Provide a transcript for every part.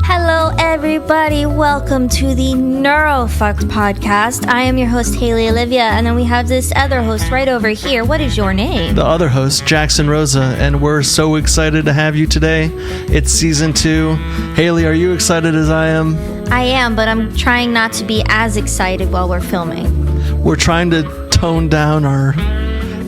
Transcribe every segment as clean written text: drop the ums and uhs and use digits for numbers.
Hello, everybody. Welcome to the Neurofucked podcast. I am your host, Haley Olivia, and then we have this other host right over here. What is your name? The other host, Jackson Rosa, and we're so excited to have you today. It's season 2. Haley, are you excited as I am? I am, but I'm trying not to be as excited while we're filming. We're trying to tone down our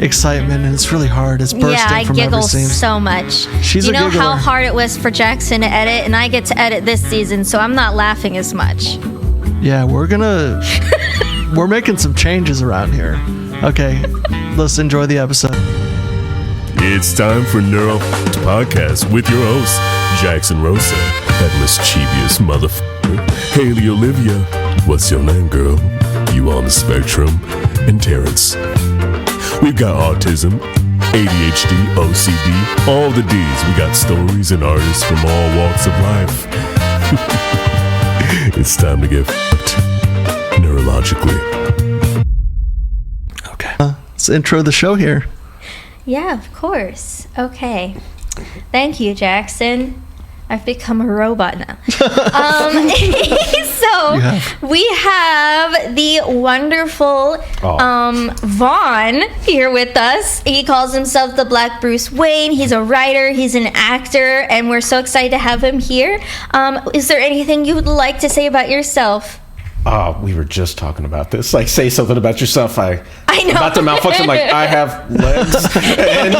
excitement, and it's really hard. It's bursting I from giggle every seam. so much. She's you a know giggler. how hard it was for Jackson to edit, and I get to edit this season, so I'm not laughing as much. Yeah, we're making some changes around here. Okay, let's enjoy the episode. It's time for Neurofucked Podcast with your host, Jackson Rosa, that mischievous motherfucker. Haley Olivia, what's your name, girl? You on the spectrum? And Terrence. We've got autism, ADHD, OCD, all the D's. We got stories and artists from all walks of life. It's time to get fucked neurologically. Okay. Let's intro the show here. Yeah, of course. Okay. Thank you, Jackson. I've become a robot now. We have the wonderful Vaughn here with us. He calls himself the Black Bruce Wayne. He's a writer, he's an actor, and we're so excited to have him here. Is there anything you would like to say about yourself? We were just talking about this. Like, say something about yourself. I know. About to malfunction. Like, I have legs. And,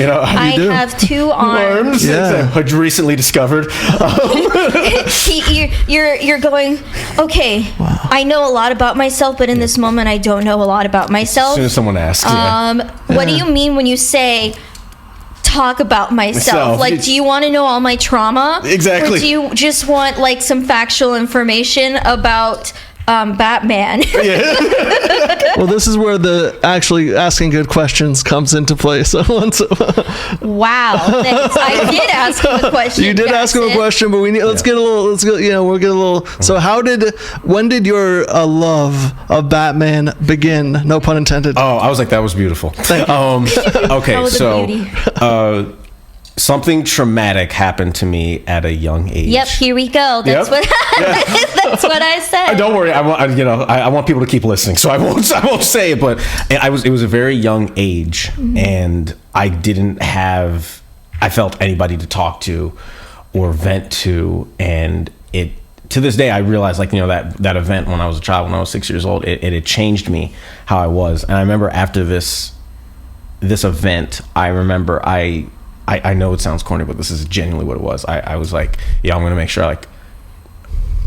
I have 2 arms. Yeah. I recently discovered. You're going, okay, wow. I know a lot about myself, but in this moment, I don't know a lot about myself. As soon as someone asks, What do you mean when you say talk about myself? Like, do you want to know all my trauma? Exactly. Or do you just want like some factual information about Batman? Well, this is where the actually asking good questions comes into play. So Wow, thanks. I did ask him a question. You did ask him a question, but let's get a little. So when did your love of Batman begin? No pun intended. Oh, I was like, that was beautiful. Okay, so something traumatic happened to me at a young age. Yep, here we go. That's what that's what I said. Don't worry, I want people to keep listening, so I won't say it. But it was a very young age, and I felt anybody to talk to or vent to, and to this day I realized, like, that event when I was a child, when I was 6 years old, it had changed me, how I was. And I remember after this event, I remember I know it sounds corny, but this is genuinely what it was. I was like, yeah, I'm going to make sure, like,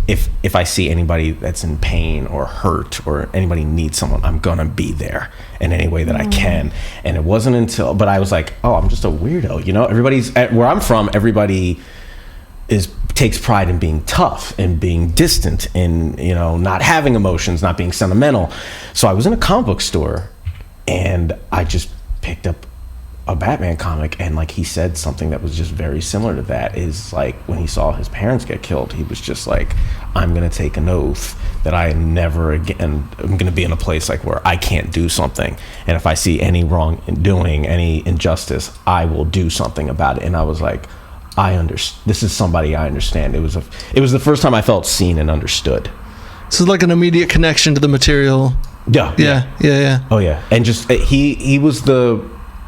if I see anybody that's in pain or hurt or anybody needs someone, I'm going to be there in any way that I can. And it wasn't until, but I was like, oh, I'm just a weirdo. Everybody's, where I'm from, everybody takes pride in being tough and being distant and, not having emotions, not being sentimental. So I was in a comic book store and I just picked up a Batman comic, and like, he said something that was just very similar to that, is like, when he saw his parents get killed, he was just like, I'm gonna take an oath that I never again I'm gonna be in a place like where I can't do something, and if I see any wrong in doing, any injustice, I will do something about it. And I was like, this is somebody I understand. It was the first time I felt seen and understood. So like an immediate connection to the material. Yeah. Oh yeah. And just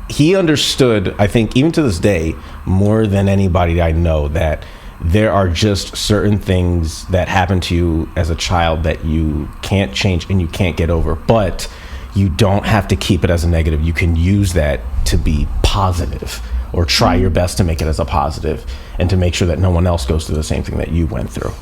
he understood, I think, even to this day, more than anybody I know, that there are just certain things that happen to you as a child that you can't change and you can't get over, but you don't have to keep it as a negative. You can use that to be positive, or try your best to make it as a positive, and to make sure that no one else goes through the same thing that you went through.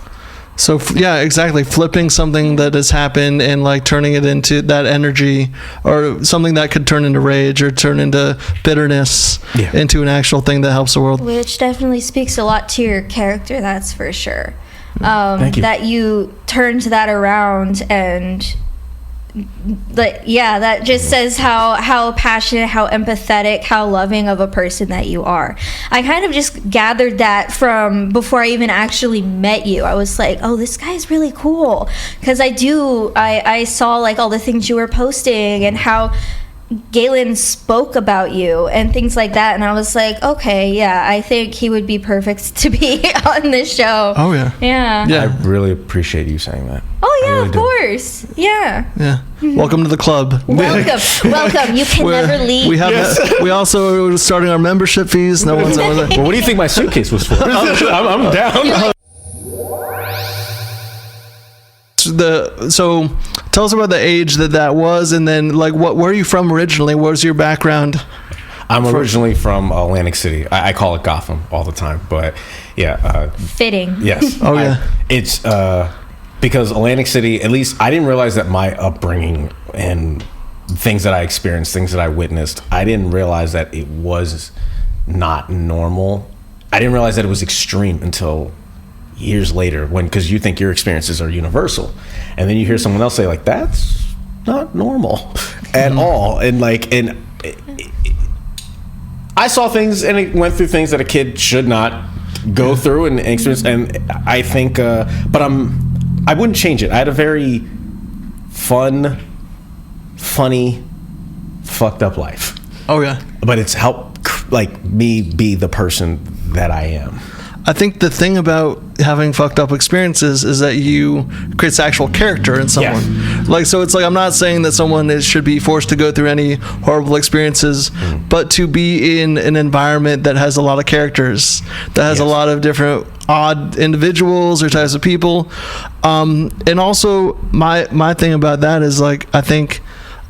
So yeah, exactly. Flipping something that has happened and like turning it into that energy, or something that could turn into rage or turn into bitterness, into an actual thing that helps the world. Which definitely speaks a lot to your character, that's for sure. Thank you. That you turned that around, and that just says how passionate, how empathetic, how loving of a person that you are. I kind of just gathered that from before I even actually met you. I was like, oh, this guy is really cool, because I saw like all the things you were posting and how Galen spoke about you and things like that, and I was like, okay, yeah, I think he would be perfect to be on this show. Oh yeah. Yeah. I really appreciate you saying that. Oh yeah, really of do. course. Yeah. Yeah. Welcome to the club. Welcome. You can never leave. We have we also are starting our membership fees. No one's over there. Well, what do you think my suitcase was for? I'm down. So tell us about the age that was, and then like where are you from originally? What was your background? I'm originally from Atlantic City. I call it Gotham all the time, but yeah. Fitting. Yes. Oh yeah. It's because Atlantic City, at least I didn't realize that my upbringing and things that I experienced, things that I witnessed, I didn't realize that it was not normal. I didn't realize that it was extreme until years later, because you think your experiences are universal, and then you hear someone else say like, that's not normal at all. And I saw things and it went through things that a kid should not go through and experience, and I think but I wouldn't change it. I had a very fun, funny, fucked up life. Oh yeah. But it's helped like me be the person that I am. I think the thing about having fucked up experiences is that you creates actual character in someone. Yes. Like, so it's like, I'm not saying that someone should be forced to go through any horrible experiences, but to be in an environment that has a lot of characters, that has a lot of different odd individuals or types of people. And also my thing about that is like, I think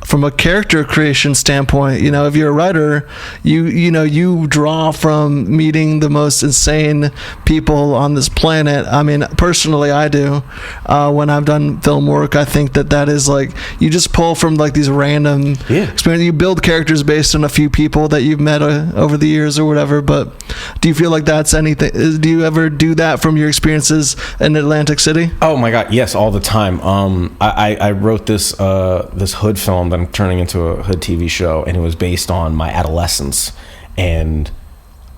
from a character creation standpoint, if you're a writer, you draw from meeting the most insane people on this planet. I mean, personally, I do. When I've done film work, I think that is like, you just pull from like these random experiences. You build characters based on a few people that you've met over the years or whatever. But do you feel like that's anything? Do you ever do that from your experiences in Atlantic City? Oh my God, yes, all the time. I wrote this hood film that I'm turning into a hood TV show, and it was based on my adolescence. And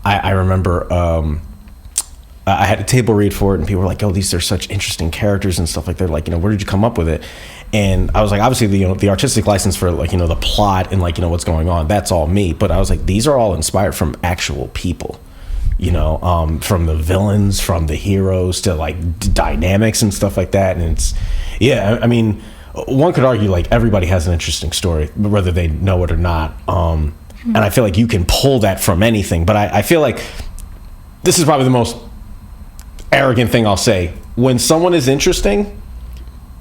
I remember I had a table read for it, and people were like, "Oh, these are such interesting characters and stuff like that. Like, where did you come up with it?" And I was like, obviously, the artistic license for like the plot and like what's going on, that's all me. But I was like, these are all inspired from actual people. From the villains, from the heroes to like dynamics and stuff like that. And it's, I mean, one could argue like everybody has an interesting story, whether they know it or not. And I feel like you can pull that from anything. But I feel like this is probably the most arrogant thing I'll say. When someone is interesting,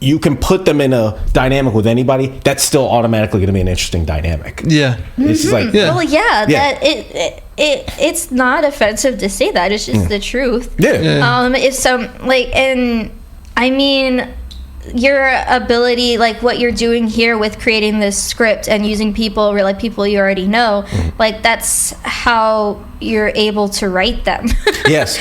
you can put them in a dynamic with anybody. That's still automatically going to be an interesting dynamic. Yeah, it's just like well, that it's not offensive to say that. It's just the truth. If some and I mean, your ability, like what you're doing here with creating this script and using people, like people you already know, like that's how you're able to write them. Yes.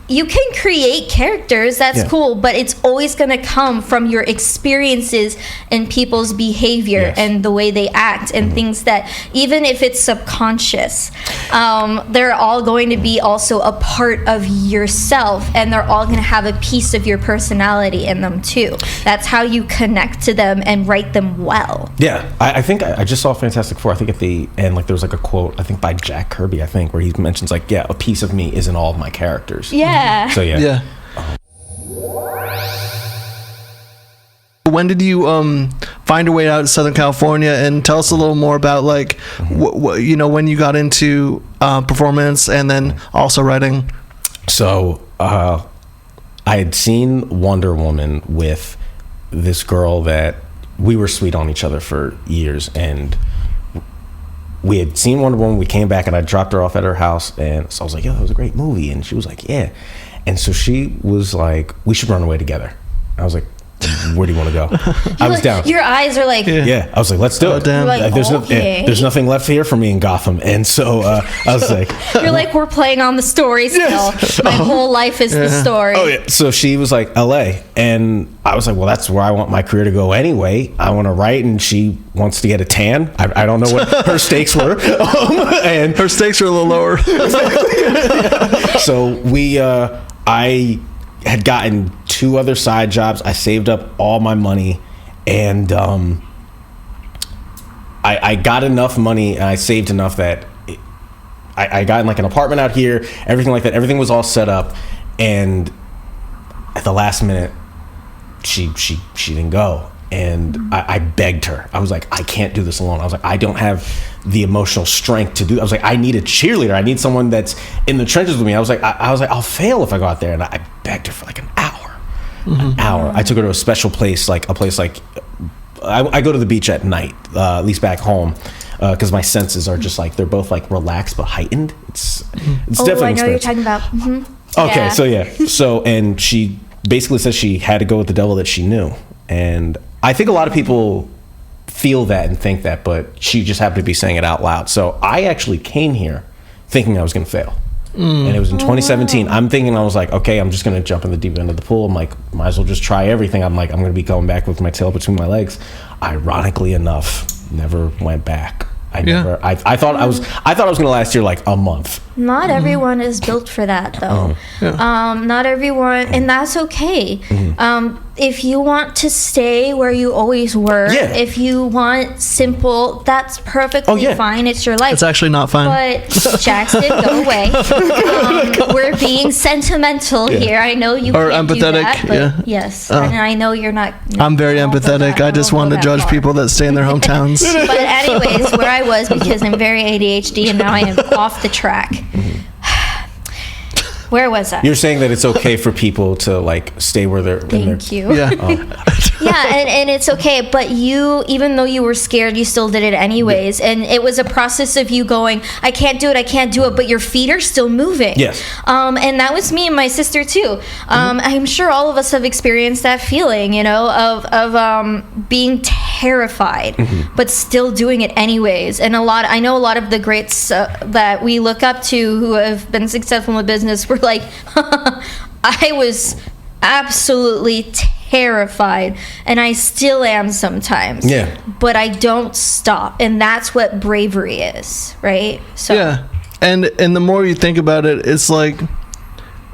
You can create characters, that's cool, but it's always going to come from your experiences and people's behavior and the way they act and things that, even if it's subconscious, they're all going to be also a part of yourself, and they're all going to have a piece of your personality in them too. That's how you connect to them and write them well. Yeah, I think I just saw Fantastic Four. I think at the end, like there was like a quote, I think by Jack Kirby, I think, where he mentions like, a piece of me is in all of my characters. Yeah. So yeah. When did you find your way out to Southern California, and tell us a little more about like when you got into performance and then also writing? So I had seen Wonder Woman with this girl that we were sweet on each other for years, and we had seen Wonder Woman. We came back and I dropped her off at her house, and so I was like, "Yo, that was a great movie." And she was like, "Yeah." And so she was like, "We should run away together." I was like, "Where do you want to go?" I was down. Your eyes are like, I was like, "Let's do it." Like, there's nothing left here for me in Gotham, and so I was like, "You're like, we're playing on the story still. My whole life is the story." Oh yeah. So she was like, "LA," and I was like, "Well, that's where I want my career to go anyway. I want to write," and she wants to get a tan. I don't know what her stakes were, and her stakes were a little lower. So I had gotten 2 other side jobs. I saved up all my money, and I got enough money and I saved enough that I got in like an apartment out here, everything like that. Everything was all set up, and at the last minute, she didn't go. And I begged her. I was like, I can't do this alone. I was like, I don't have the emotional strength to do. I was like, I need a cheerleader. I need someone that's in the trenches with me. I was like, I'll fail if I go out there. And I begged her for like an hour. An hour. I took her to a special place, like a place like I go to the beach at night, at least back home, because my senses are just like, they're both like relaxed but heightened. It's definitely. I know what you're talking about. Okay, so and she basically said she had to go with the devil that she knew, and I think a lot of people feel that and think that, but she just happened to be saying it out loud. So I actually came here thinking I was going to fail. And it was in 2017. I'm thinking, I was like, okay, I'm just going to jump in the deep end of the pool. I'm like, might as well just try everything. I'm like, I'm going to be going back with my tail between my legs. Ironically enough, never went back. I thought I was going to last here like a month. Not everyone is built for that, though. Not everyone, and that's okay. If you want to stay where you always were, if you want simple, that's perfectly fine. It's your life. It's actually not fine. But Jackson, go away. We're being sentimental here. I know you or can't empathetic. do that, but yes, and I know you're not. I'm very empathetic. I just want to judge people that stay in their hometowns. But anyways, where I was, because I'm very ADHD, and now I am off the track. Where was I? You're saying that it's okay for people to like stay where they're. Thank you. Yeah. And it's okay, but you, even though you were scared, you still did it anyways, and it was a process of you going, I can't do it, but your feet are still moving. Yes. And that was me and my sister too. I'm sure all of us have experienced that feeling, of being terrified, but still doing it anyways. And I know a lot of the greats that we look up to who have been successful in the business were like, I was absolutely terrified, and I still am sometimes. Yeah. But I don't stop, and that's what bravery is, right? So. Yeah, and the more you think about it, it's like,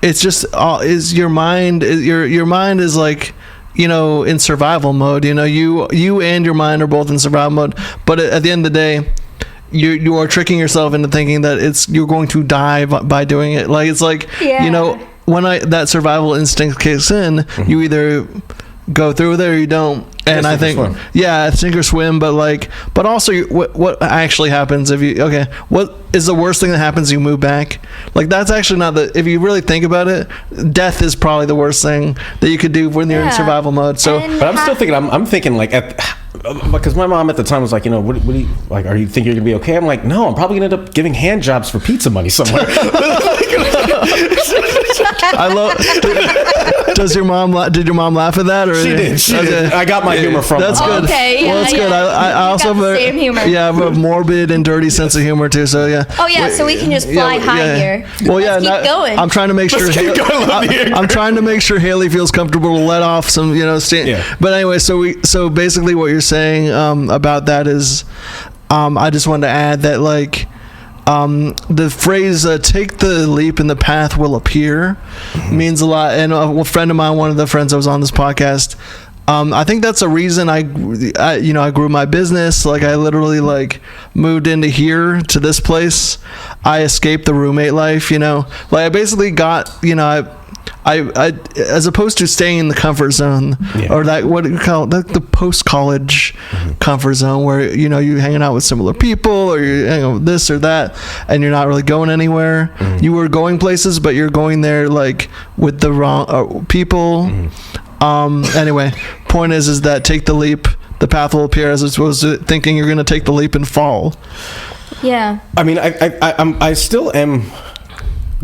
it's just is your mind. Your mind is like, in survival mode. You and your mind are both in survival mode. But at the end of the day, you are tricking yourself into thinking that you're going to die by doing it. Like, it's like, when that survival instinct kicks in, you either go through with it or you don't. And I think, sink or swim. But also, what actually happens what is the worst thing that happens? You move back. Like, that's actually not if you really think about it, death is probably the worst thing that you could do when you're in survival mode. So, but I'm still thinking, I'm thinking like because my mom at the time was like, what do you like? Are you think you're gonna be okay? I'm like, no, I'm probably gonna end up giving hand jobs for pizza money somewhere. I love. Did your mom laugh at that? Or she did. She did. I got my humor from. That's good. Okay, well, that's good. I also have same humor. I have a morbid and dirty sense of humor too. So yeah. Oh yeah. So we can just fly high here. Well, Let's keep going. I'm trying to make sure. I'm trying to make sure Haley feels comfortable to let off some. But anyway, so basically, what you're saying about that is, I just wanted to add that the phrase "take the leap and the path will appear" means a lot. And a friend of mine, one of the friends that was on this podcast, I think that's a reason I grew my business. Like, I literally moved into here to this place. I escaped the roommate life. I basically got I as opposed to staying in the comfort zone, or that, what do you call it, the post-college comfort zone, where you're hanging out with similar people, or you're hanging out with this or that, and you're not really going anywhere. You were going places, but you're going there with the wrong people. Anyway, point is that take the leap, the path will appear, as opposed to thinking you're going to take the leap and fall. Yeah. I mean, I still am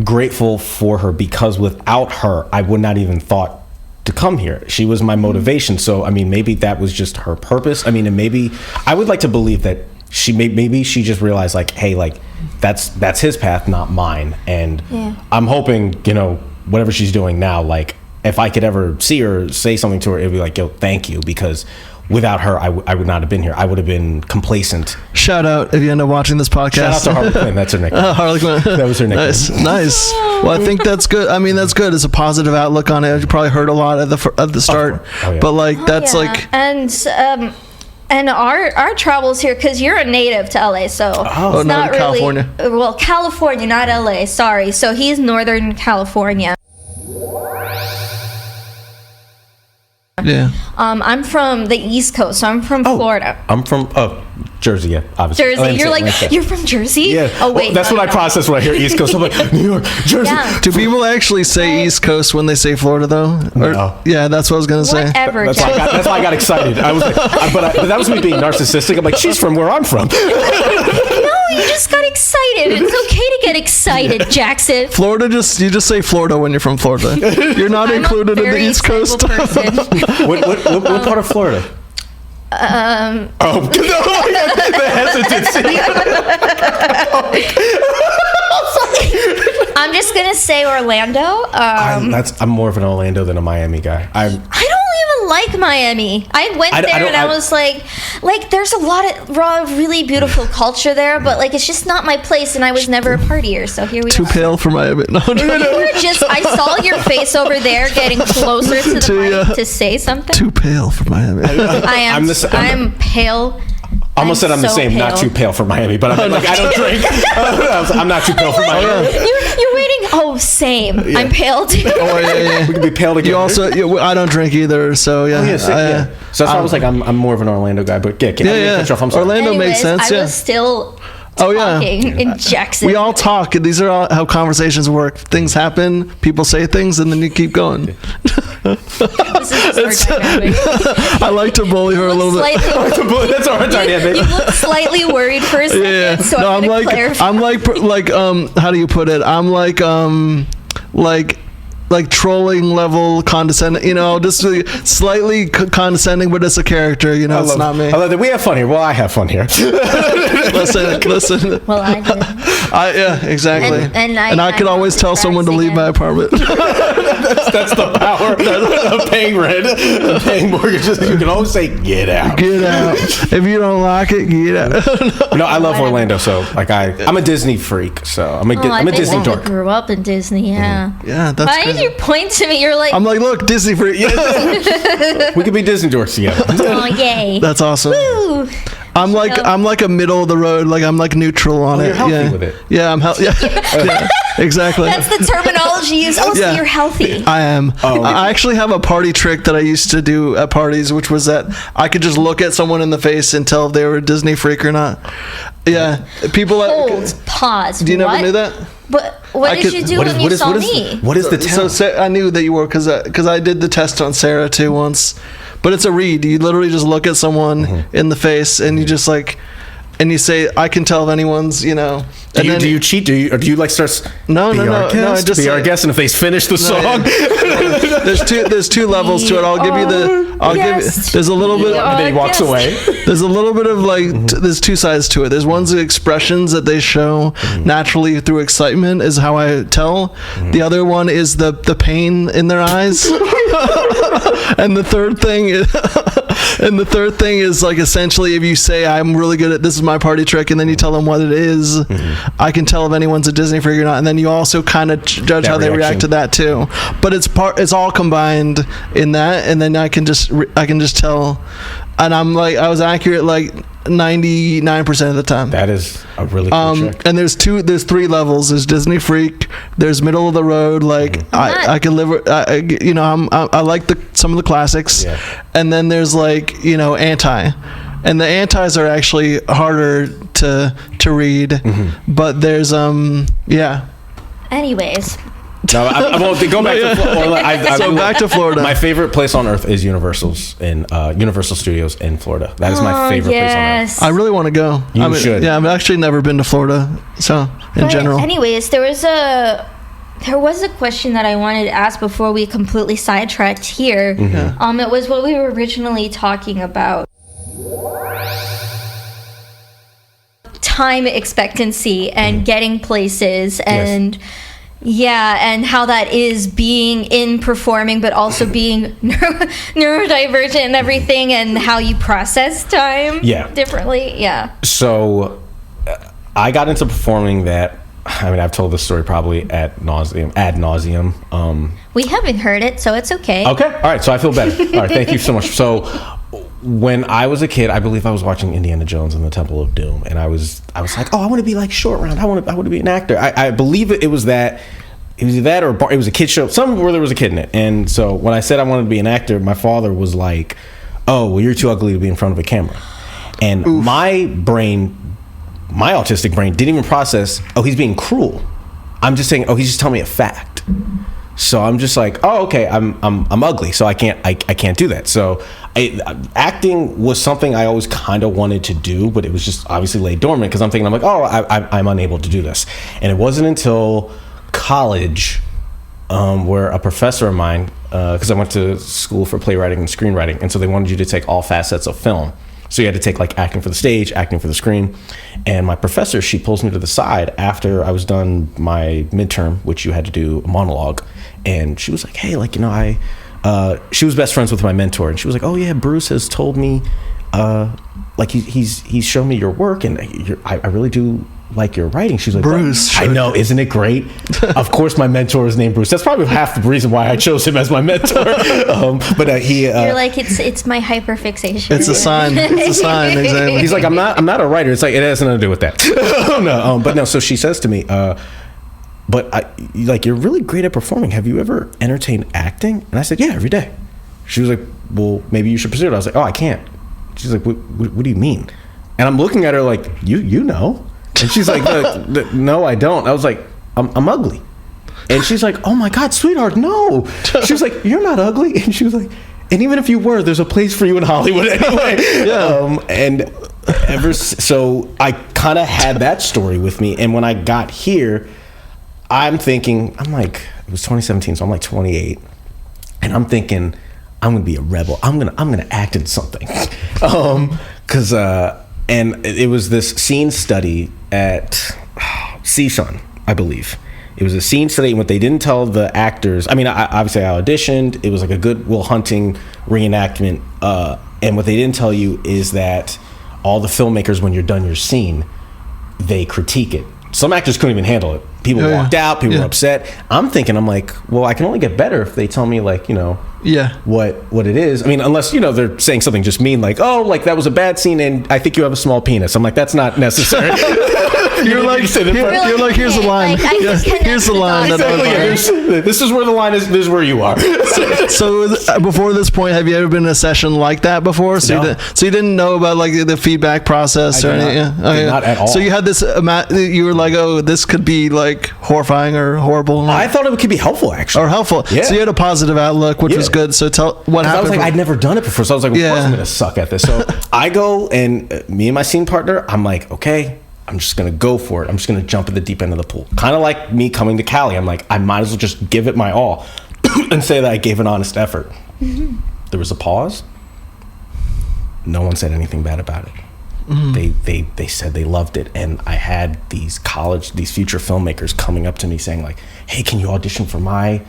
grateful for her, because without her, I would not even thought to come here. She was my motivation. So, I mean, maybe that was just her purpose. I mean, and maybe I would like to believe that maybe she just realized hey, that's his path, not mine. And I'm hoping, whatever she's doing now, if I could ever see her, say something to her, it'd be like, yo, thank you, because without her, I would not have been here. I would have been complacent. Shout out if you end up watching this podcast. Shout out to Harley Quinn. That's her nickname. Harley Quinn. That was her nickname. Nice. Well, I think that's good. I mean, that's good. It's a positive outlook on it. You probably heard a lot at the start, but And our travels here, because you're a native to LA, so it's not really California. Well, California, not LA. Sorry. So he's Northern California. Yeah. I'm from the East Coast, so I'm from Florida. I'm from Jersey, yeah, obviously. Jersey. You're like, you're from Jersey? Yeah. Oh, wait. That's what I process when I hear East Coast. I'm like, New York, Jersey. Yeah. Do people actually say East Coast when they say Florida, though? No. Yeah, that's what I was going to say. Whatever, That's why I got excited. I was like, but that was me being narcissistic. I'm like, she's from where I'm from. No, you just got excited. It's okay to get excited, Jackson. Florida, you just say Florida when you're from Florida. You're not I'm included in the East Coast. What part of Florida? The hesitancy. I'm just gonna say Orlando. I'm more of an Orlando than a Miami guy. I don't even like Miami. I went there and I was like, there's a lot of really beautiful culture there, but like it's just not my place, and I was never a partier. So here we are. Too pale for Miami. No, I saw your face over there getting closer to the mic to say something. Too pale for Miami. I'm pale. Almost said I'm the same, not too pale for Miami, but I'm like, I don't drink. I'm not too pale for Miami. You're waiting. Oh, same. Yeah. I'm pale too. Oh, yeah. We can be pale together. You also, I don't drink either, so yeah. Oh, yeah, yeah. So that's why I was like, I'm more of an Orlando guy, but yeah. Orlando makes sense. I was still talking in Jackson. We all talk. These are all how conversations work. Things happen, people say things, and then you keep going. I like to bully her a little bit. That's our dynamic. You look slightly worried for a second. Yeah. So No, I'm like how do you put it? I'm like trolling level condescending, just really slightly condescending, but it's a character, it's not me. I love that. We have fun here. Well, I have fun here. Listen. Well, I did. Yeah, exactly. And I could always tell someone to leave my apartment. That's the power of paying rent, of paying mortgages. You can always say, get out. Get out. If you don't like it, get out. No, I love Orlando, so like I'm a Disney freak, so I'm a Disney dork. I grew up in Disney, yeah. Yeah, that's Why did you point to me? You're like, I'm like, look, Disney freak. We could be Disney dorks together. Oh, yay. That's awesome. Woo. I'm like a middle of the road, like I'm like neutral on it. You're healthy with it. Yeah, I'm healthy. Yeah, exactly. That's the terminology used. Oh, so you're healthy. I am. I actually have a party trick that I used to do at parties, which was that I could just look at someone in the face and tell if they were a Disney freak or not. Yeah, people. Pause. Do you never knew that? What did you do when you saw me? What is the tell? So I knew that you were because I did the test on Sarah too once. But it's a read. You literally just look at someone in the face and you just and you say, I can tell if anyone's, Do you cheat? Do you like start? No. I just be our guest, and if they finish the song, there's two levels to it. I'll give you there's a little bit. And then he walks away. There's a little bit of there's two sides to it. There's one's the expressions that they show naturally through excitement is how I tell. The other one is the pain in their eyes. And the third thing is like essentially if you say I'm really good at this is my party trick and then you tell them what it is, I can tell if anyone's a Disney freak or not, and then you also kind of judge how they react to that too. But it's all combined in that, and then I can just tell, and I was accurate like 99% of the time. That is a really cool trick. And there's three levels. There's Disney freak. There's middle of the road. Like I can live. I like some of the classics. Yeah. And then there's anti, and the antis are actually harder to read. But there's yeah. Anyways. No, I won't go back to Florida. So back to Florida. My favorite place on earth is Universal Studios in Florida. That is my favorite place on earth. I really want to go. You should. Yeah, I've actually never been to Florida. So in general. Anyways, there was a question that I wanted to ask before we completely sidetracked here. It was what we were originally talking about. Time expectancy and getting places and and how that is being in performing but also being neurodivergent and everything, and how you process time differently. So I got into performing that. I mean, I've told this story probably ad nauseum. We haven't heard it, so it's okay. Okay, all right. So I feel better. All right, thank you so much. So when I was a kid, I believe I was watching Indiana Jones and the Temple of Doom, and I was like, oh, I want to be like Short Round. I want to be an actor. I believe it was that. It was that, or it was a kid show, something where there was a kid in it. And so when I said I wanted to be an actor, my father was like, "Oh, well, you're too ugly to be in front of a camera." And my brain, my autistic brain, didn't even process, "Oh, he's being cruel." I'm just saying, "Oh, he's just telling me a fact." So I'm just like, "Oh, okay, I'm ugly, so I can't do that." So acting was something I always kind of wanted to do, but it was just obviously laid dormant because I'm like, "Oh, I'm unable to do this." And it wasn't until college where a professor of mine, because I went to school for playwriting and screenwriting, and so they wanted you to take all facets of film. So you had to take like acting for the stage, acting for the screen. And my professor, she pulls me to the side after I was done my midterm, which you had to do a monologue. And she was like, "Hey, like, you know, she was best friends with my mentor. And she was like, "Oh yeah, Bruce has told me, like he's shown me your work, and I really do like your writing." She's like, "Bruce, I know, isn't it great?" Of course, my mentor is named Bruce. That's probably half the reason why I chose him as my mentor. But you're like, it's my hyperfixation. It's a sign. It's a sign. Exactly. He's like, I'm not a writer. It's like, it has nothing to do with that. No, but no. So she says to me, "You're really great at performing. Have you ever entertained acting?" And I said, "Yeah, every day." She was like, "Well, maybe you should pursue it." I was like, "Oh, I can't." She's like, what do you mean?" And I'm looking at her like, you know. And she's like, "No, I don't." I was like, I'm ugly." And she's like, "Oh my God, sweetheart, no." She was like, "You're not ugly." And she was like, "And even if you were, there's a place for you in Hollywood anyway." And so I kind of had that story with me. And when I got here, I'm like, it was 2017, so I'm like 28. And I'm thinking, I'm going to be a rebel. I'm going to act in something. And it was this scene study at CSUN, I believe. It was a scene study, and what they didn't tell the actors, I obviously I auditioned. It was like a Good Will Hunting reenactment. And what they didn't tell you is that all the filmmakers, when you're done your scene, they critique it. Some actors couldn't even handle it. People walked out. People were upset. I'm like, well, I can only get better if they tell me, like, you know, what it is. I mean, unless, you know, they're saying something just mean, like, "Oh, like that was a bad scene and I think you have a small penis." I'm like, that's not necessary. You're like, here's the line. Here's the line. This is where the line is. This is where you are. So before this point, have you ever been in a session like that before? So, No. You didn't know about like the feedback process or anything? Not at all. So you had this, you were like, "Oh, this could be like horrifying or horrible." I thought it could be helpful, actually. Or helpful. Yeah. So you had a positive outlook, which was good. So tell what happened. I was like, I'd never done it before. So I was like, of course I'm going to suck at this. So I go, and me and my scene partner, I'm like, okay, I'm just going to go for it. I'm just going to jump at the deep end of the pool. Kind of like me coming to Cali. I'm like, I might as well just give it my all and say that I gave an honest effort. Mm-hmm. There was a pause. No one said anything bad about it. Mm-hmm. They said they loved it. And I had these future filmmakers coming up to me saying like, "Hey, can you audition for my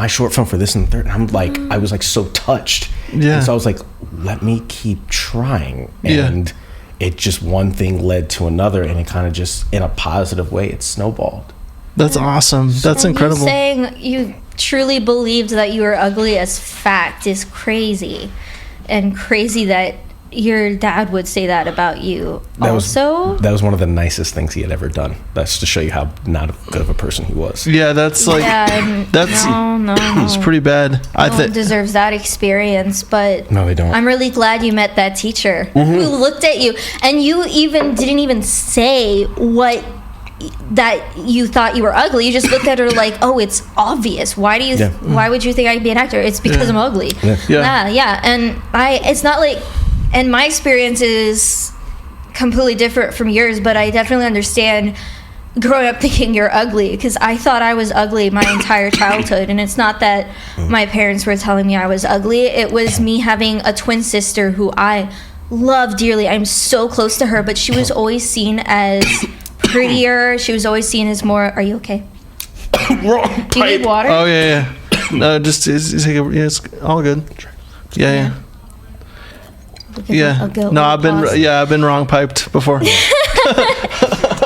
short film for this and the third?" And I'm like, I was like so touched. Yeah. And so I was like, let me keep trying. And it just, one thing led to another, and it kind of just, in a positive way, it snowballed. That's awesome. That's incredible. You saying you truly believed that you were ugly as fact is crazy. And crazy that your dad would say that about you. That was one of the nicest things he had ever done. That's to show you how not good of a person he was. Yeah, that's like no. It's pretty bad. No one deserves that experience, but no, they don't. I'm really glad you met that teacher who looked at you, and you didn't even say that you thought you were ugly. You just looked at her like, "Oh, it's obvious. Why would you think I could be an actor? It's because I'm ugly." Yeah. And it's not like. And my experience is completely different from yours, but I definitely understand growing up thinking you're ugly, because I thought I was ugly my entire childhood. And it's not that my parents were telling me I was ugly. It was me having a twin sister who I love dearly. I'm so close to her, but she was always seen as prettier. She was always seen as more... Are you okay? Wrong. Do you need water? Oh, yeah. No, just it's all good. Yeah. No, I've been wrong piped before.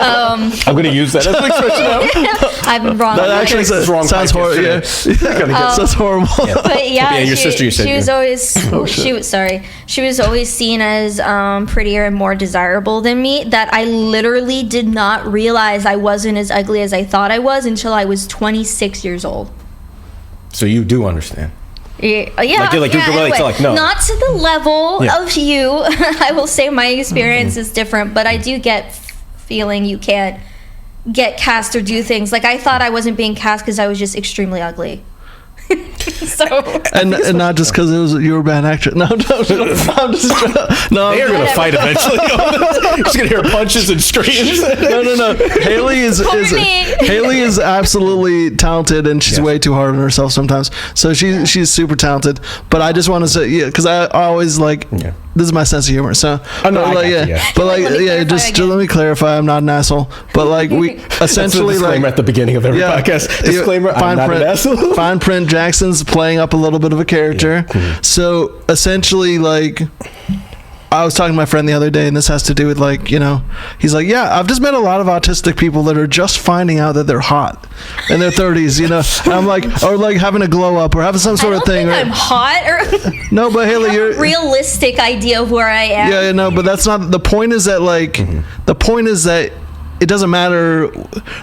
Um, I'm going to use that as an expression now. I've been wrong. That actually sounds horrible. Yeah, sounds horrible. Yeah. But yeah, your sister, you said. She was always she was always seen as prettier and more desirable than me. That I literally did not realize I wasn't as ugly as I thought I was until I was 26 years old. So you do understand. Yeah, you can relate to, like, no. Not to the level of you. I will say my experience is different, but I do get feeling you can't get cast or do things. Like, I thought I wasn't being cast because I was just extremely ugly. So and not just because you were a bad actress. No, I'm just no. They're gonna fight eventually. You're just gonna hear punches and screams. No. Haley is absolutely talented, and she's way too hard on herself sometimes. So she's super talented. But I just want to say, because I always like. Yeah. This is my sense of humor. So, but just let me clarify. I'm not an asshole. But like we essentially disclaimer at the beginning of every podcast. Disclaimer: I'm not an asshole. Fine print. Jackson's playing up a little bit of a character. Yeah, cool. So essentially, like, I was talking to my friend the other day, and this has to do with, like, he's like, yeah, I've just met a lot of autistic people that are just finding out that they're hot in their 30s, And I'm like, or like having a glow up or having some sort of thing. I'm hot or no, but Haley, you're a realistic idea of where I am. Yeah, no, but that's not the point. Is that the point is that it doesn't matter.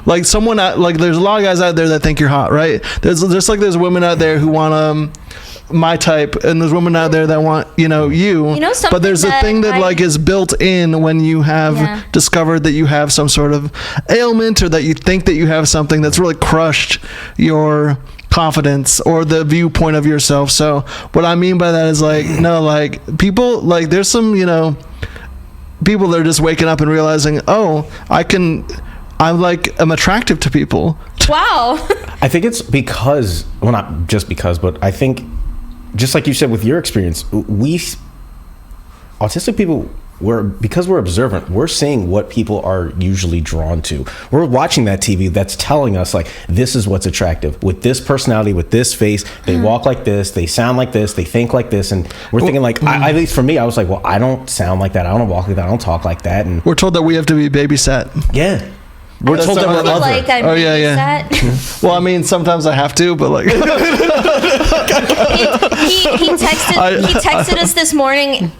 Like someone there's a lot of guys out there that think you're hot, right? There's women out there who want my type, and there's women out there that want you. But there's a thing that is built in when you have discovered that you have some sort of ailment, or that you think that you have something that's really crushed your confidence or the viewpoint of yourself. So what I mean by that is people, there's some people that are just waking up and realizing, I'm attractive to people. Wow. I think it's because, well, not just because, but I think, just like you said with your experience, autistic people, because we're observant, we're seeing what people are usually drawn to. We're watching that TV that's telling us, like, this is what's attractive. With this personality, with this face, they walk like this, they sound like this, they think like this. And we're thinking, like, at least for me, I was like, well, I don't sound like that. I don't walk like that. I don't talk like that. And we're told that we have to be babysat. Yeah. We're told that we're like I'm Well, I mean, sometimes I have to, but like he texted us this morning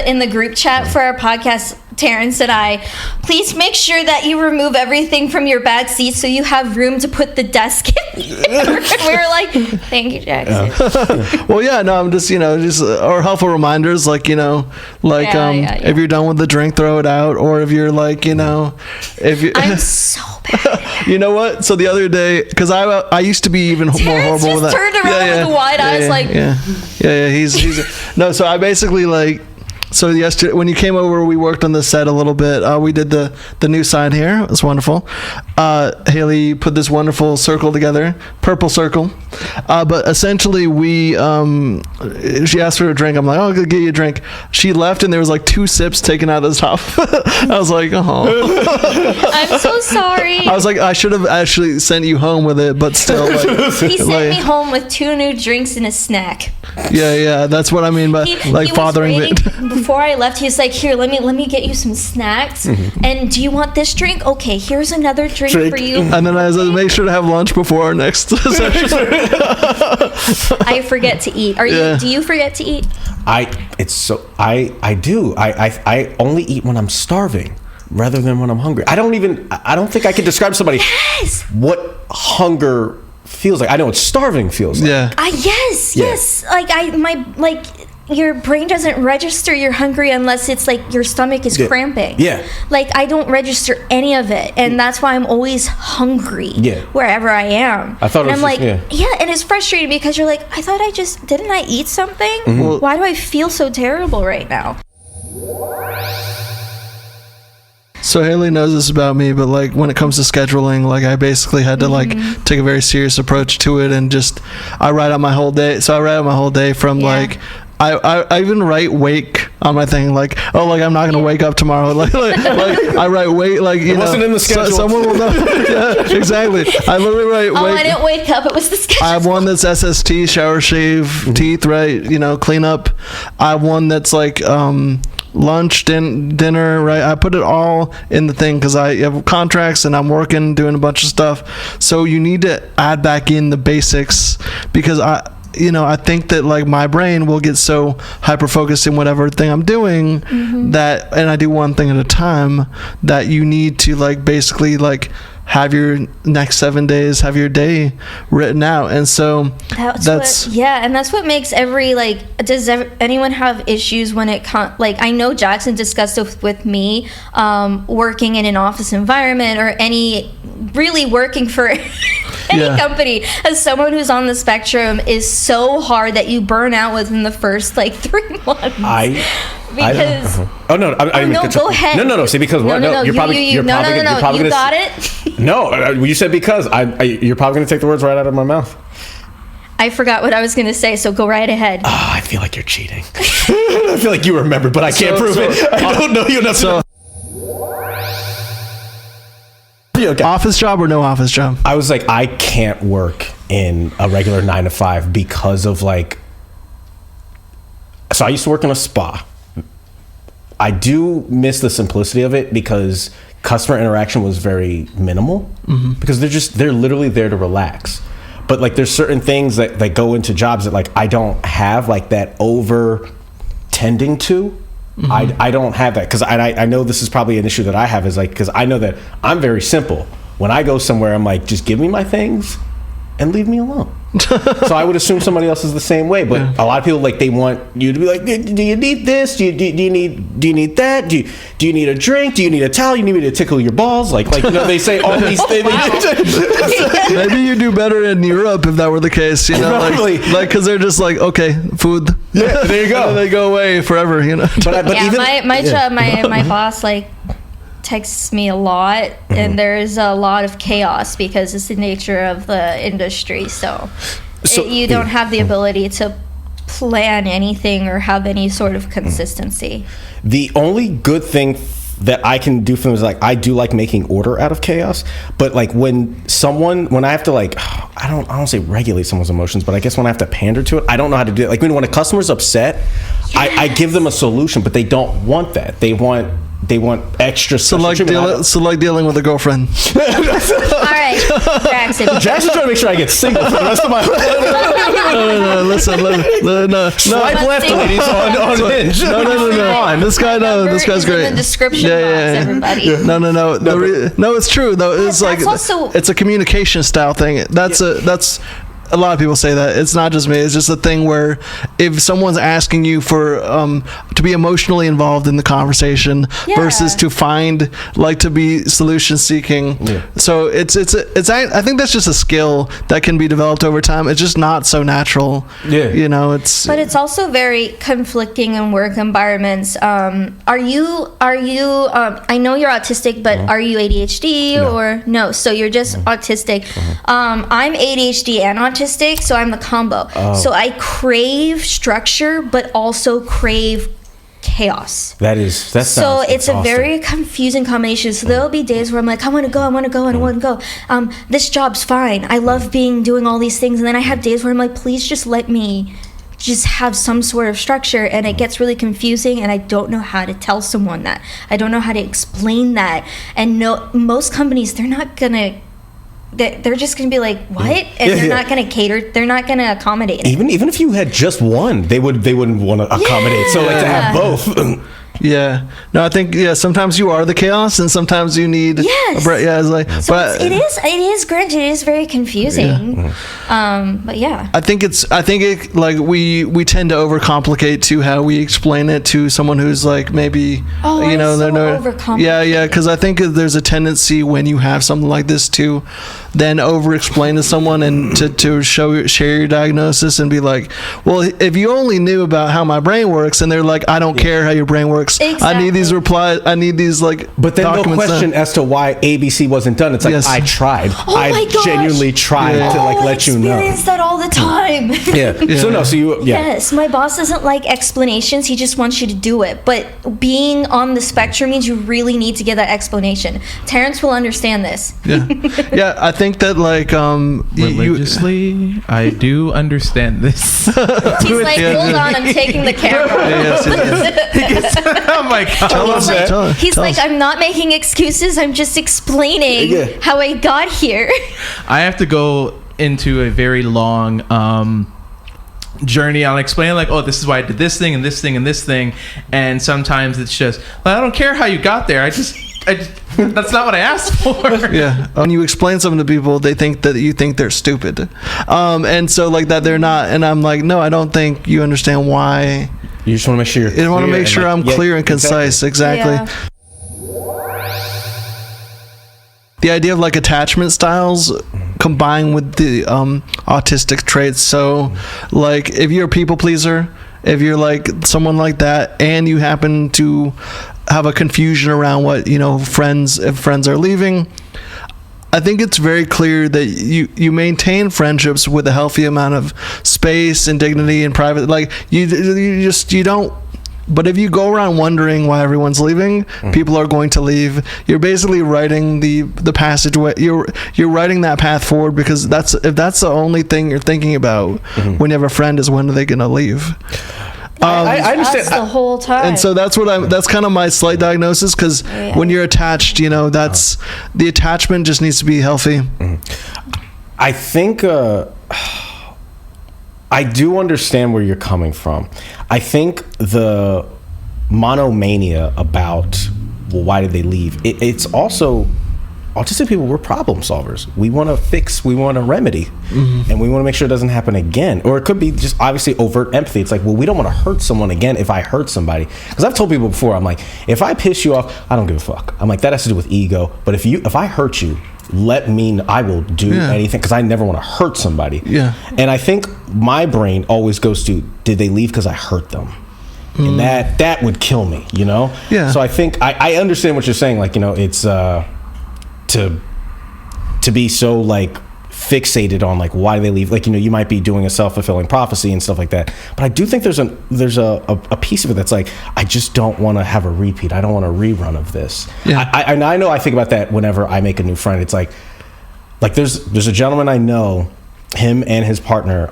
in the group chat for our podcast. Terrence and I, please make sure that you remove everything from your back seat so you have room to put the desk in there. We were like, thank you, Jackson. Well, yeah, no, I'm just, or helpful reminders, if you're done with the drink, throw it out, or if you're if you. I'm so bad. You know what? So the other day, because I used to be even more horrible with that. Turned around with wide eyes, he's no. So I basically So yesterday, when you came over, we worked on the set a little bit. We did the new sign here. It was wonderful. Haley put this wonderful circle together, purple circle. But essentially, she asked for a drink. I'm like, I'll get you a drink. She left, and there was 2 sips taken out of the top. I was like, oh. I'm so sorry. I was like, I should have actually sent you home with it, but still. He sent me home with 2 new drinks and a snack. Yeah, that's what I mean by fathering it. Before I left, he was like, here, let me get you some snacks. And do you want this drink? Okay, here's another drink for you. And then I said, make sure to have lunch before our next session. I forget to eat. Do you forget to eat? I do. I only eat when I'm starving rather than when I'm hungry. I don't think I can describe to somebody what hunger feels like. I know what starving feels like. Yeah. Yes. Your brain doesn't register you're hungry unless it's your stomach is cramping. Yeah. I don't register any of it, and that's why I'm always hungry wherever I am. I thought and and it's frustrating because you're like, I thought didn't I eat something? Mm-hmm. Why do I feel so terrible right now? So Haley knows this about me, but when it comes to scheduling, I basically had to take a very serious approach to it, and I write out my whole day. So I write out my whole day from I even write wake on my thing, I'm not gonna wake up tomorrow. I write wake, it wasn't in the schedule. Someone will know. Yeah, exactly. I literally write wake. I didn't wake up. It was the schedule. I have one that's SST, shower, shave, teeth, right? Clean up. I have one that's lunch, dinner, right? I put it all in the thing because I have contracts and I'm working, doing a bunch of stuff. So you need to add back in the basics, because I think that like my brain will get so hyper focused in whatever thing I'm doing that, and I do one thing at a time, that you need to like basically like have your next 7 days, have your day written out. And so that's and that's what makes does anyone have issues when it like, I know Jackson discussed it with me, working in an office environment or really working for any company, as someone who's on the spectrum, is so hard that you burn out within the first like 3 months. Go ahead. No. See, because what? No, you're probably gonna got it. No, you said because. You're probably gonna take the words right out of my mouth. I forgot what I was gonna say, so go right ahead. I feel like you're cheating. I feel like you remembered, but I can't prove it. I don't know you enough. So, okay. Office job or no office job? I was like, I can't work in a regular 9 to 5 because of like. So I used to work in a spa. I do miss the simplicity of it because customer interaction was very minimal, because they're literally there to relax. But like there's certain things that go into jobs that like I don't have, like that over tending to. I don't have that, because I know this is probably an issue that I have, is like, because I know that I'm very simple. When I go somewhere, I'm like, just give me my things and leave me alone. So I would assume somebody else is the same way, but a lot of people, like, they want you to be like, do you need this? Do you need that? Do you need a drink? Do you need a towel? You need me to tickle your balls? Like they say all these things. Maybe you do better in Europe if that were the case, Probably. like because they're just like, okay, food. Yeah, there you go. And they go away forever, But even my boss like texts me a lot, and there's a lot of chaos because it's the nature of the industry. So you don't have the ability to plan anything or have any sort of consistency. The only good thing that I can do for them is like, I do like making order out of chaos, but like when I have to like, I don't say regulate someone's emotions, but I guess when I have to pander to it, I don't know how to do it. Like when a customer's upset, I give them a solution, but they don't want that. They want extra stuff. So like dealing with a girlfriend. All right, Jackson's trying to make sure I get single for the rest of my life. No, listen, no. Swipe left, ladies, on Hinge. No. This guy's great. In the description box, everybody. No. No, it's true though. It's like it's a communication style thing. That's a lot of people say that. It's not just me. It's just a thing where if someone's asking you for to be emotionally involved in the conversation versus to be solution seeking. So it's I think that's just a skill that can be developed over time. It's just not so natural. But it's also very conflicting in work environments. Are you I know you're autistic, but are you ADHD or no? So you're just autistic. I'm ADHD and autistic, so I'm the combo. So I crave structure, but also crave chaos. That's so it's a very confusing combination. So there'll be days where I'm like, I want to go. This job's fine. I love doing all these things, and then I have days where I'm like, please just let me just have some sort of structure, and it gets really confusing, and I don't know how to tell someone that. I don't know how to explain that. And most companies, they're just going to be like, what? And they're not going to cater. They're not going to accommodate it. Even if you had just one, they wouldn't want to accommodate. So like to have both. Yeah. No, I think sometimes you are the chaos, and sometimes you need a break. Yeah, it's like, so but it is granted, it is very confusing. But yeah. I think it like we tend to overcomplicate to how we explain it to someone who's like maybe overcomplicate. Because I think there's a tendency when you have something like this to then over explain to someone and to share your diagnosis and be like, well, if you only knew about how my brain works, and they're like, I don't care how your brain works. Exactly. I need these replies. I need these But then they'll question as to why ABC wasn't done. It's like, I tried. I genuinely tried to let you know. I experience that all the time. Yes, my boss doesn't like explanations. He just wants you to do it. But being on the spectrum means you really need to get that explanation. Terrence will understand this. Yeah, I think that like religiously, I do understand this. He's like, hold on, I'm taking the camera. Oh my god. He's like, I'm not making excuses. I'm just explaining how I got here. I have to go into a very long journey. I'll explain like, oh, this is why I did this thing and this thing and this thing. And sometimes it's just, well, I don't care how you got there. I just that's not what I asked for. Yeah. When you explain something to people, they think that you think they're stupid. And so like that they're not. And I'm like, no, I don't think you understand why. You just want to make sure I want to make sure I'm clear and concise. Exactly. Yeah. The idea of like attachment styles combined with the autistic traits. So like if you're a people pleaser, if you're like someone like that, and you happen to have a confusion around what, if friends are leaving, I think it's very clear that you maintain friendships with a healthy amount of space and dignity and private. Like you don't. But if you go around wondering why everyone's leaving, people are going to leave. You're basically writing the passageway. You're writing that path forward, because if that's the only thing you're thinking about when you have a friend, is when are they going to leave? I understand. That's the whole time. And so that's kind of my slight diagnosis, because when you're attached, that's the attachment just needs to be healthy. I think I do understand where you're coming from. I think the monomania about, well, why did they leave? It's also, autistic people, we're problem solvers. We want to fix, we want to remedy, and we want to make sure it doesn't happen again. Or it could be just obviously overt empathy. It's like, well, we don't want to hurt someone again if I hurt somebody. Because I've told people before, I'm like, if I piss you off, I don't give a fuck. I'm like, that has to do with ego. But if I hurt you, I will do anything, because I never want to hurt somebody. Yeah. And I think my brain always goes to, did they leave because I hurt them? And that would kill me, Yeah. So I think I understand what you're saying. Like, it's to be so like fixated on like, why do they leave? Like, you might be doing a self-fulfilling prophecy and stuff like that. But I do think there's a piece of it that's like, I just don't want to have a repeat. I don't want a rerun of this. Yeah. I know I think about that whenever I make a new friend. It's like there's a gentleman I know, him and his partner,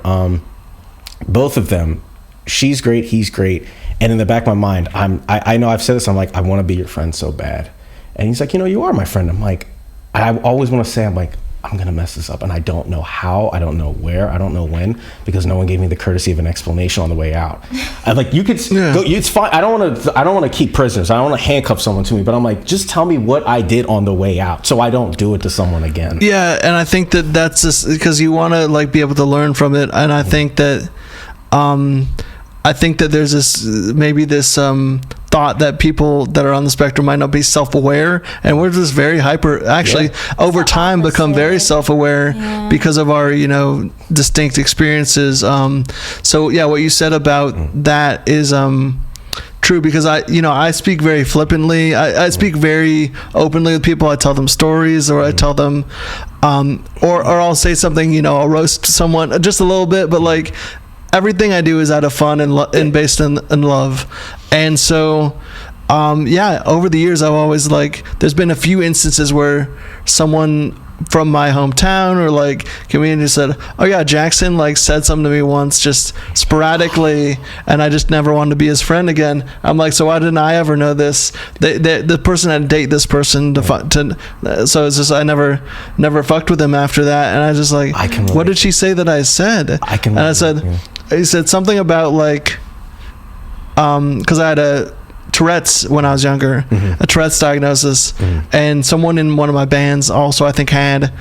both of them, she's great, he's great. And in the back of my mind, I know I've said this, I'm like, I want to be your friend so bad. And he's like, you are my friend. I'm like, I always want to say, I'm like, I'm going to mess this up. And I don't know how, I don't know where, I don't know when, because no one gave me the courtesy of an explanation on the way out. I'm like, you could go, it's fine. I don't want to keep prisoners. I don't want to handcuff someone to me, but I'm like, just tell me what I did on the way out, so I don't do it to someone again. Yeah. And I think that's just because you want to like be able to learn from it. And I think that, there's this thought that people that are on the spectrum might not be self-aware, and we're just very over time become very self-aware because of our distinct experiences. So what you said about that is true, because I speak very flippantly. I speak very openly with people. I tell them stories, or I tell them or I'll say something, I'll roast someone just a little bit, but like everything I do is out of fun and based in love. And so, over the years, I've always there's been a few instances where someone from my hometown or like community said, oh yeah, Jackson said something to me once just sporadically, and I just never wanted to be his friend again. I'm like, so why didn't I ever know this? The person had to date this person so it's just I never fucked with him after that. And I just what did she say that I said? And I said, he said something about because I had Tourette's when I was younger, a Tourette's diagnosis, and someone in one of my bands also I think had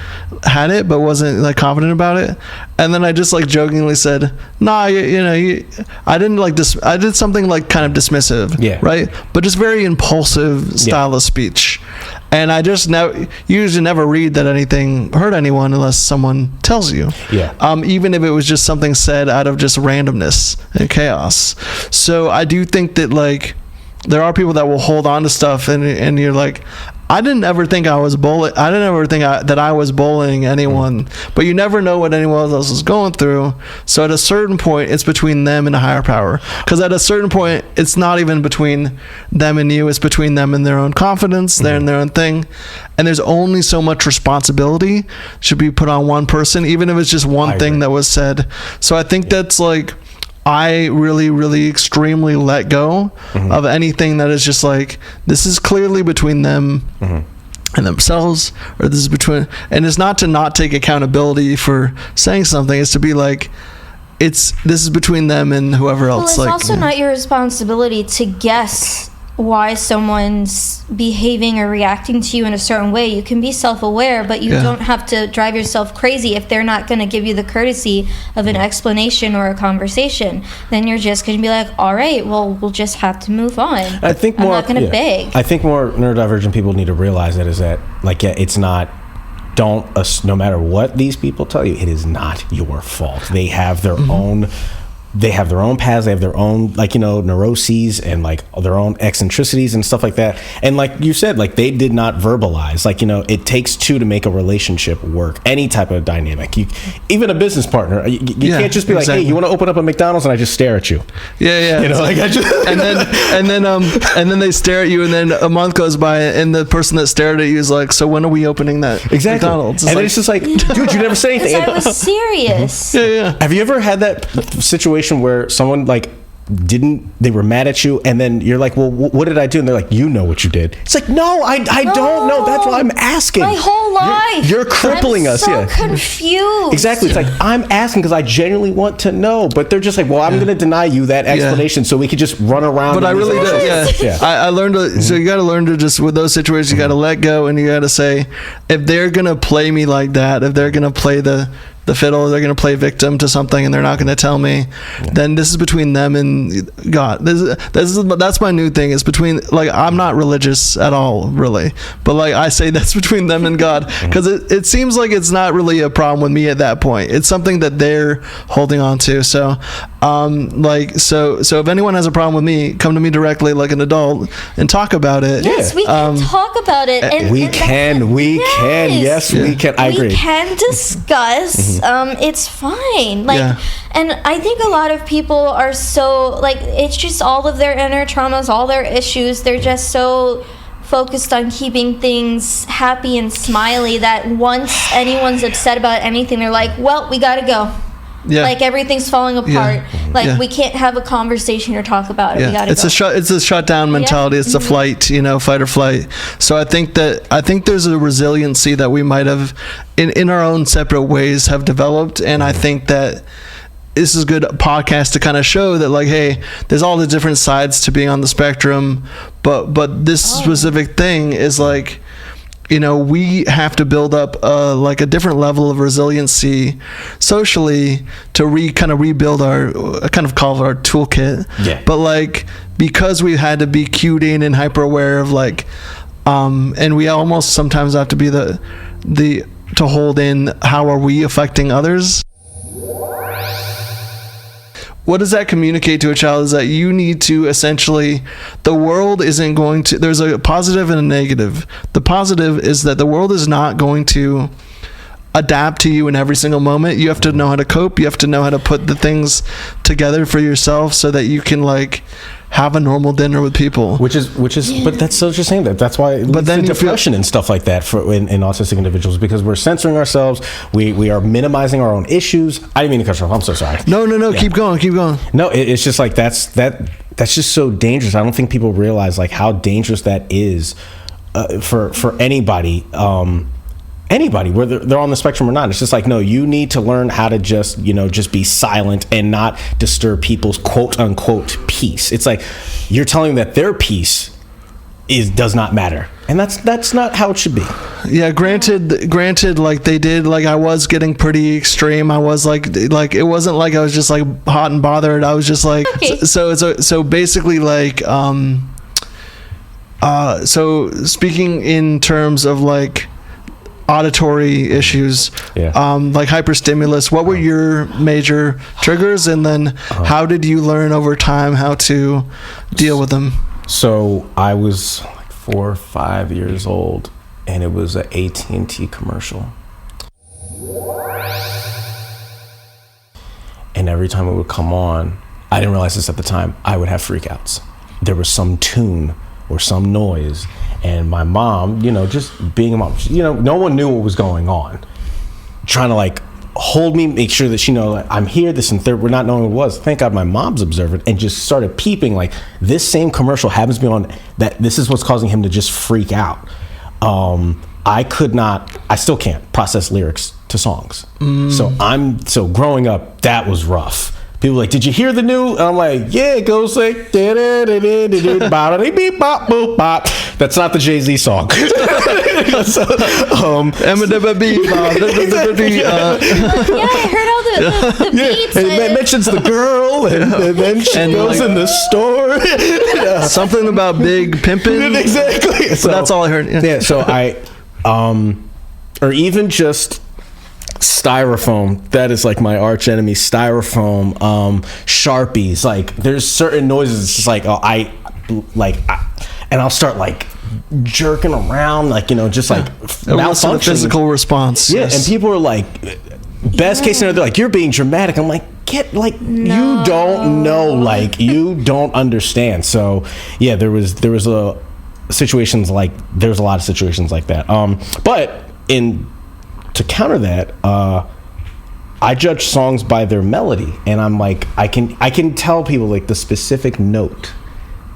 it but wasn't confident about it. And then I just jokingly said, nah, I didn't I did something kind of dismissive, right, but just very impulsive style of speech. And I just usually never read that anything hurt anyone unless someone tells you. Even if it was just something said out of just randomness and chaos. So I do think that there are people that will hold on to stuff, and you're like, I didn't ever think I was bullying. I didn't ever think that I was bullying anyone. But you never know what anyone else is going through. So at a certain point, it's between them and a higher power. Because at a certain point, it's not even between them and you. It's between them and their own confidence. They're in their own thing. And there's only so much responsibility should be put on one person, even if it's just one thing that was said. So I think that's I really, really extremely let go of anything that is just like, this is clearly between them and themselves, or this is between, and it's not to not take accountability for saying something, it's to be like, this is between them and whoever else. Well, it's also not your responsibility to guess why someone's behaving or reacting to you in a certain way. You can be self-aware, but you don't have to drive yourself crazy if they're not going to give you the courtesy of an explanation or a conversation. Then you're just going to be like, all right, well, we'll just have to move on. I think I'm not going to beg. I think more neurodivergent people need to realize that is that, like, it's not, no matter what these people tell you, it is not your fault. They have their own paths, they have their own, like, neuroses and like their own eccentricities and stuff like that. And like you said, like, they did not verbalize, like, it takes two to make a relationship work, any type of dynamic. Even a business partner, you can't just be like, hey, you want to open up a McDonald's, and I just stare at you. Like I just and then they stare at you, and then a month goes by, and the person that stared at you is like, so when are we opening that McDonald's? And it's just like, dude, you never said anything. I was serious. Have you ever had that situation where someone like they were mad at you, and then you're like, well, what did I do? And they're like, you know what you did. It's like, no, I don't know. That's why I'm asking. My whole life. You're crippling us. I'm so confused. Exactly. It's like, I'm asking because I genuinely want to know, but they're just like, well, I'm going to deny you that explanation so we could just run around. But I really do. I learned to, so you got to learn to just, with those situations, you got to let go, and you got to say, if they're going to play me like that, if they're going to play the fiddle, they're going to play victim to something, and they're not going to tell me, then this is between them and God. That's my new thing. It's between, like, I'm not religious at all, really, but like I say, that's between them and God, because it seems like it's not really a problem with me at that point. It's something that they're holding on to. So so if anyone has a problem with me, come to me directly like an adult and talk about it. Yes, we can talk about it. And we can. Yes, we can. I agree. We can discuss. It's fine. Like, and I think a lot of people are so, like, it's just all of their inner traumas, all their issues. They're just so focused on keeping things happy and smiley that once anyone's upset about anything, they're like, well, we gotta go. Like, everything's falling apart. Like, we can't have a conversation or talk about it. We gotta go. It's a shutdown mentality. It's a flight, fight or flight. So I think there's a resiliency that we might have in our own separate ways have developed, and I think that this is a good podcast to kind of show that, like, hey, there's all the different sides to being on the spectrum, but this specific thing is like, we have to build up a different level of resiliency socially to kind of rebuild our, I kind of call it our toolkit. But like, because we had to be cued in and hyper aware of like, and we almost sometimes have to be to hold in, how are we affecting others? What does that communicate to a child is that you need to essentially, the world isn't going to, there's a positive and a negative. The positive is that the world is not going to adapt to you in every single moment. You have to know how to cope. You have to know how to put the things together for yourself so that you can like have a normal dinner with people. Which is, but that's so just saying that's why it leads to depression and stuff like that in autistic individuals, because we're censoring ourselves. We are minimizing our own issues. I didn't mean to cut you off. I'm so sorry. No. Yeah. Keep going. No, it's just like that's just so dangerous. I don't think people realize like how dangerous that is for anybody. Anybody, whether they're on the spectrum or not. It's just like, no, you need to learn how to just be silent and not disturb people's quote unquote peace. It's like you're telling them that their peace does not matter, and that's not how it should be. Yeah, granted, like they did, like I was getting pretty extreme. I was like it wasn't like I was just like hot and bothered. I was just like, so basically like so speaking in terms of like auditory issues, like hyperstimulus, what were your major triggers, and then how did you learn over time how to deal with them? So I was like 4 or 5 years old, and it was an AT&T commercial, and every time it would come on, I didn't realize this at the time, I would have freakouts. There was some tune or some noise, and my mom, just being a mom, no one knew what was going on, trying to like hold me, make sure that she know like, I'm here, this and third. We're not knowing what it was. Thank God my mom's observant and just started peeping like this same commercial happens to be on, that this is what's causing him to just freak out. I still can't process lyrics to songs. So growing up, that was rough. People were like, did you hear the new? And I'm like, yeah, it goes like, that's not the Jay-Z song. Yeah, I heard all the beats. It mentions the girl, and then she goes in the store. Something about big pimpin'. Exactly. So that's all I heard. Yeah. So or even just styrofoam, that is like my arch enemy. Styrofoam, Sharpies, like there's certain noises, it's just like and I'll start like jerking around, like just like malfunctioning. Physical response. Yeah. And people are like, best case scenario, they're like, you're being dramatic. I'm like, you don't know, like you don't understand. So yeah, there was a lot of situations like that. But to counter that, I judge songs by their melody, and I'm like, I can tell people like the specific note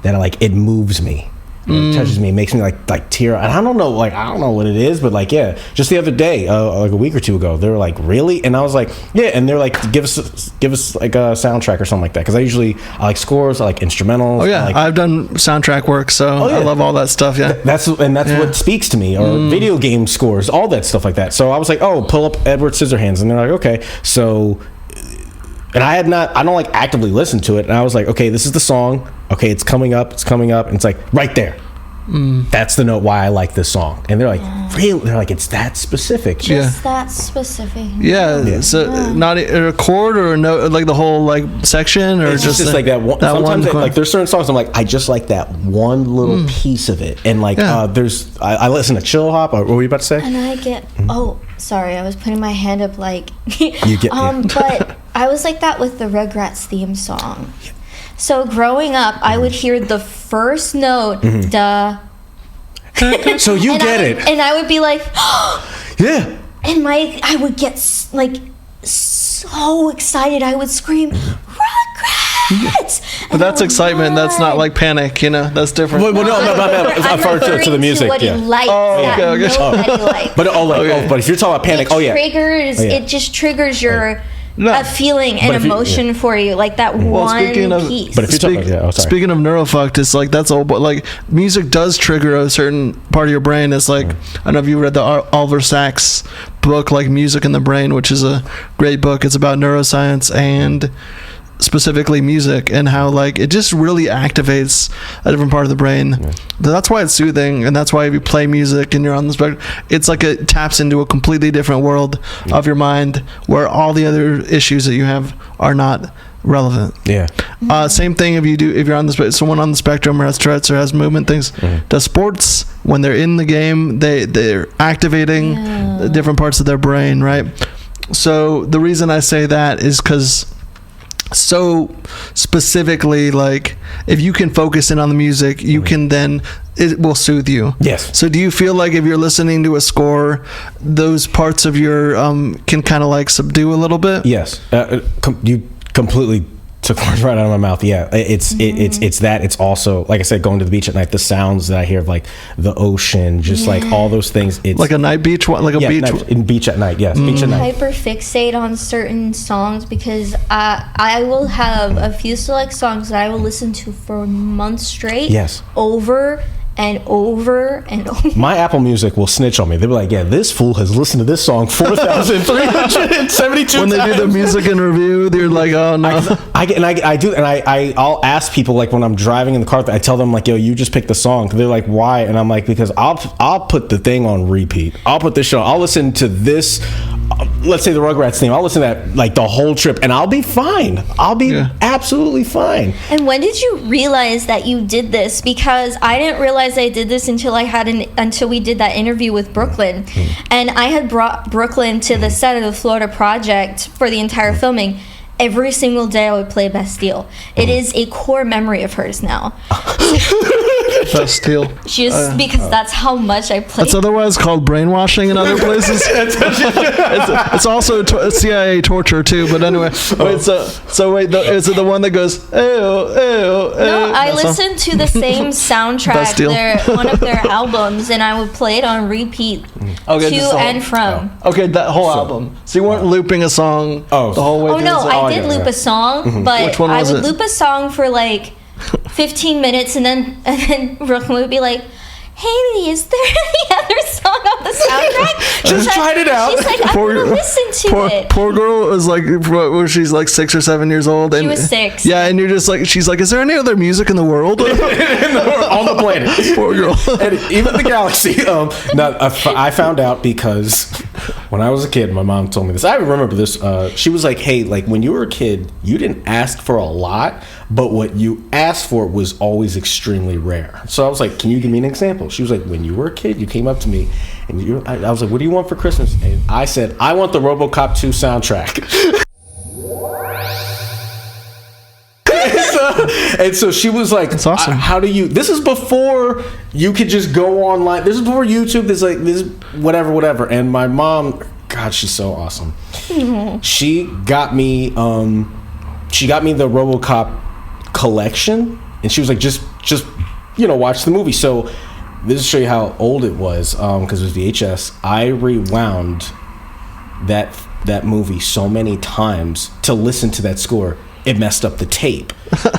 that like it moves me, it touches me, it makes me like tear, and I don't know what it is, but like just the other day, like a week or two ago, they were like, really? And I was like, yeah, and they're like, give us like a soundtrack or something like that, because I like scores, I like instrumentals. Oh yeah, I've done soundtrack work, so I love all that stuff. Yeah, that's what speaks to me, or video game scores, all that stuff like that. So I was like, oh, pull up Edward Scissorhands, and they're like, okay. So, and I don't like actively listen to it, and I was like, okay, this is the song. Okay, it's coming up, and it's like right there. That's the note why I like this song. And they're like, really? They're like, it's that specific. Just that specific. Yeah. So not a chord or a note, like the whole like section, or it's just like that one. Sometimes like there's certain songs I'm like, I just like that one little piece of it. And like I listen to Chill Hop. What were you about to say? And I get sorry, I was putting my hand up like but I was like that with the Rugrats theme song. So growing up, I would hear the first note, duh. So you get it. And I would be like, yeah. And I would get like so excited. I would scream, Rugrats! But that's excitement. That's not like panic, That's different. Well, no. I'm referring to the music. What he likes, But if you're talking about panic, it just triggers your a feeling and emotion for you, like that one piece. But if you're speaking of neurofucked, it's like that's all. But like music does trigger a certain part of your brain. It's like I don't know if you read the Oliver Sacks book, like Music in the Brain, which is a great book. It's about neuroscience and specifically music, and how like it just really activates a different part of the brain. That's why it's soothing, and that's why if you play music and you're on the spectrum, it's like it taps into a completely different world of your mind where all the other issues that you have are not relevant. Same thing if you're on the someone on the spectrum or has Tourette's or has movement things. Does sports, when they're in the game, they're activating different parts of their brain, right? So the reason I say that is because so specifically, like if you can focus in on the music, you can then it will soothe you. Yes. So do you feel like if you're listening to a score, those parts of your can kind of like subdue a little bit? Yes. You completely took words right out of my mouth. Yeah, it's that. It's also, like I said, going to the beach at night, the sounds that I hear of like the ocean, just like all those things. It's like a night beach, beach at night. Yes, beach at night. Hyper fixate on certain songs because I will have a few select songs that I will listen to for months straight. Yes. Over and over and over. My Apple Music will snitch on me. They'll be like, yeah, this fool has listened to this song 4,372 times. When they do the music and review, they're like, oh no. I'll ask people, like when I'm driving in the car, I tell them like, yo, you just picked the song. They're like, why? And I'm like, because I'll put the thing on repeat. I'll put this show. I'll listen to this. Let's say the Rugrats theme. I'll listen to that like the whole trip, and I'll be fine. I'll be absolutely fine. And when did you realize that you did this? Because I didn't realize I did this until we did that interview with Brooklyn, and I had brought Brooklyn to the set of the Florida Project for the entire filming. every single day I would play Bastille. It is a core memory of hers now. Bastille. Because that's how much I played. It's otherwise called brainwashing in other places. It's also CIA torture too. But anyway, wait. So wait. Is it the one that goes? Ew, ew, ew? No, I listened to the same soundtrack, one of their albums, and I would play it on repeat to and from. Okay, that whole album. So you weren't looping a song the whole way. Oh no, I did loop a song, but Which one I was would it? loop a song for like 15 minutes, and then Brooklyn would be like, Haley, is there any other song on the soundtrack? Just tried it out. She's like, I want to listen to it. Poor girl was like, she's like 6 or 7 years old. And, She was 6. Yeah, and you're just like, she's like, is there any other music in the world? On the planet. Poor girl. And even the galaxy. I found out because when I was a kid, my mom told me this. I remember this. She was like, hey, like when you were a kid, you didn't ask for a lot, but what you asked for was always extremely rare. So I was like, can you give me an example? She was like, when you were a kid, you came up to me and I was like, what do you want for Christmas? And I said, I want the RoboCop 2 soundtrack. And so she was like, that's awesome. How do you, this is before you could just go online. This is before YouTube. This is whatever. And my mom, God, she's so awesome. Mm-hmm. She got me the RoboCop collection, and she was like, just watch the movie. So this will show you how old it was, because it was VHS. I rewound that movie so many times to listen to that score. It messed up the tape.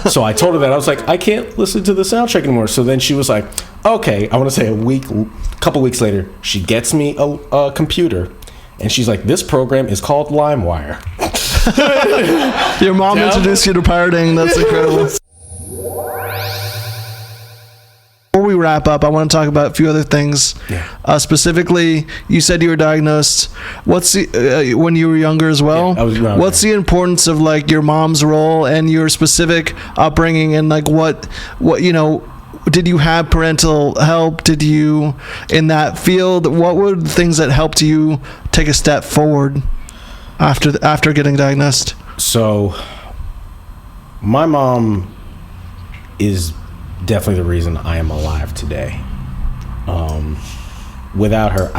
So I told her that. I was like, I can't listen to the soundtrack anymore. So then she was like, okay. I want to say a couple weeks later, she gets me a computer, and she's like, this program is called LimeWire. Your mom introduced you to pirating. That's incredible. Before we wrap up, I want to talk about a few other things. Yeah. Specifically, you said you were diagnosed. What's the when you were younger as well? Yeah, I was younger. What's the importance of like your mom's role and your specific upbringing, and like what did you have parental help? Did you in that field? What were the things that helped you take a step forward after getting diagnosed? So, my mom is definitely the reason I am alive today. Without her,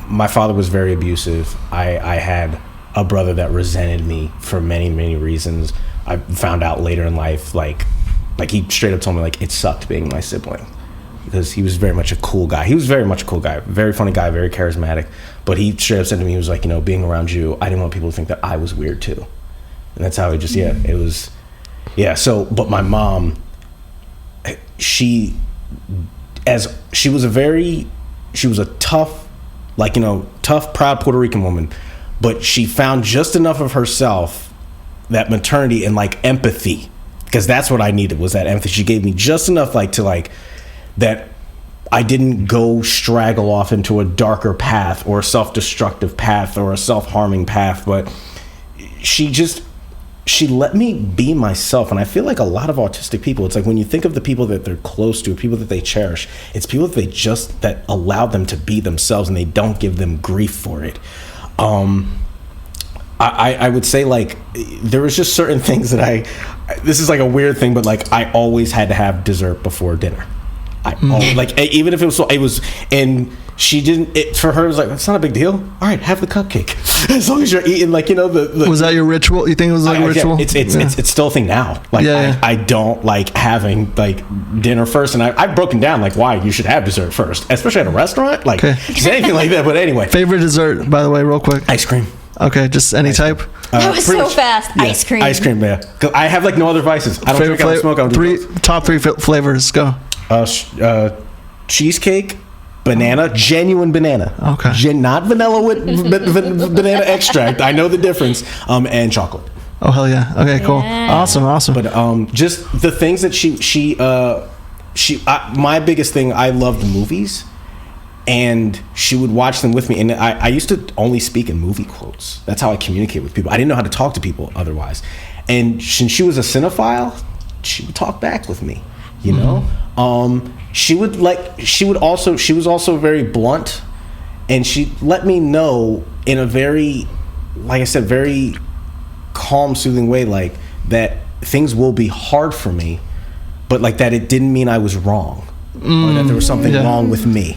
my father was very abusive. I had a brother that resented me for many, many reasons. I found out later in life, like he straight up told me like it sucked being my sibling, because he was very much a cool guy. He was very much a cool guy, very funny guy, very charismatic. But he straight up said to me, he was like, being around you, I didn't want people to think that I was weird too. And that's how it just, it was. Yeah, so, but my mom, she was a tough, tough, proud Puerto Rican woman, but she found just enough of herself, that maternity and empathy, because that's what I needed, was that empathy. She gave me just enough that I didn't go straggle off into a darker path or a self-destructive path or a self-harming path, but she let me be myself. And I feel like a lot of autistic people, it's like when you think of the people that they're close to, people that they cherish, it's people that allow them to be themselves, and they don't give them grief for it. I would say there was just certain things that this is a weird thing, but I always had to have dessert before dinner. Even if it was, and she didn't, for her it was it's not a big deal. All right, have the cupcake. As long as you're eating the was that your ritual? You think it was a ritual? It's still a thing now. I don't like having dinner first, and I've broken down why you should have dessert first, especially at a restaurant, just anything like that. But anyway, favorite dessert, by the way, real quick. Ice cream. Okay, just any type. That was so fast. Yeah, ice cream. Ice cream, yeah. 'Cause I have no other vices. I don't drink, I don't smoke. I don't do top three flavors. Go. Cheesecake, banana, genuine banana. Okay. Not vanilla with banana extract. I know the difference. And chocolate. Oh hell yeah. Okay, cool. Yeah. Awesome. But just the things that my biggest thing, I loved movies, and she would watch them with me, and I used to only speak in movie quotes. That's how I communicate with people. I didn't know how to talk to people otherwise. And since she was a cinephile, she would talk back with me. She was also very blunt, and she let me know in a very like I said, very calm, soothing way, like that things will be hard for me, but like that it didn't mean I was wrong, or that there was something wrong with me.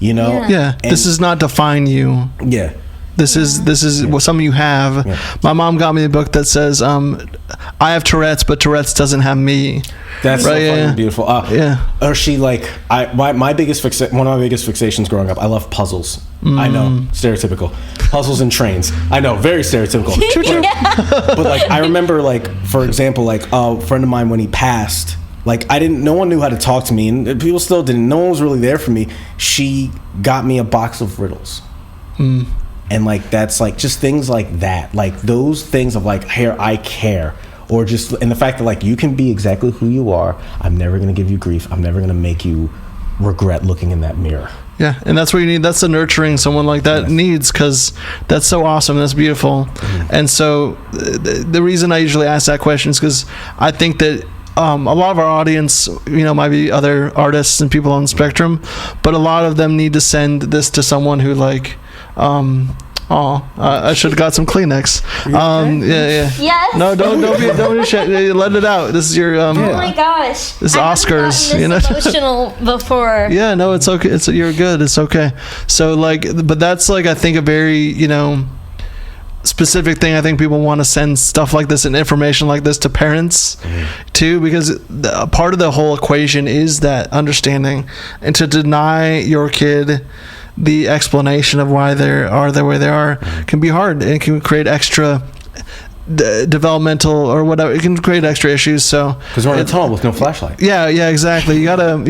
You know? Yeah. This does not define you. Yeah. This is what something you have. My mom got me a book that says, I have Tourette's, but Tourette's doesn't have me. That's so funny and beautiful. Or she like, my biggest one of my biggest fixations growing up, I love puzzles. I know, stereotypical. Puzzles and trains. I know, very stereotypical. But like, I remember like, for example, like a friend of mine when he passed, like no one knew how to talk to me, and people still didn't. No one was really there for me. She got me a box of riddles. And like that's like just things like that, like those things of like, here I care, or just and the fact that like you can be exactly who you are. I'm never gonna give you grief. I'm never gonna make you regret looking in that mirror. Yeah, and that's what you need. That's the nurturing someone like that needs, because that's so awesome. That's beautiful. And so the reason I usually ask that question is because I think that a lot of our audience, might be other artists and people on the spectrum, but a lot of them need to send this to someone who like, I should have got some Kleenex. Yes. No, don't be ashamed. Let it out. This is your. Oh my gosh. This is Oscars. Emotional before. Yeah, no, it's okay. You're good. It's okay. So like, but that's like I think a very specific thing. I think people want to send stuff like this and information like this to parents too, because part of the whole equation is that understanding, and to deny your kid the explanation of why they are the way they are can be hard. It can create extra developmental or whatever. It can create extra issues. So because we're in a tunnel with no flashlight. Yeah, exactly. You gotta,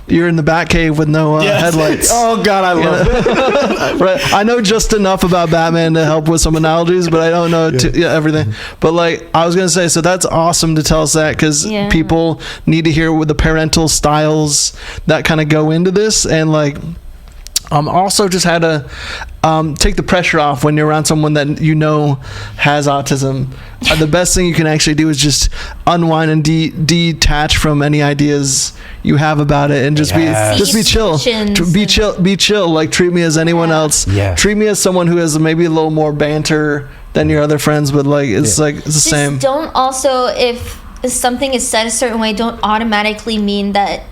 you're in the Batcave with no headlights. Oh God, I love it. Right. I know just enough about Batman to help with some analogies, but I don't know everything. But like I was gonna say, so that's awesome to tell us that, because people need to hear with the parental styles that kind of go into this, and like. Also just had to take the pressure off when you're around someone that has autism. The best thing you can actually do is just unwind and detach from any ideas you have about it, and just be chill. Be chill. Like treat me as anyone else. Treat me as someone who has maybe a little more banter than your other friends, but like it's like it's the same. Don't also, if something is said a certain way, don't automatically mean that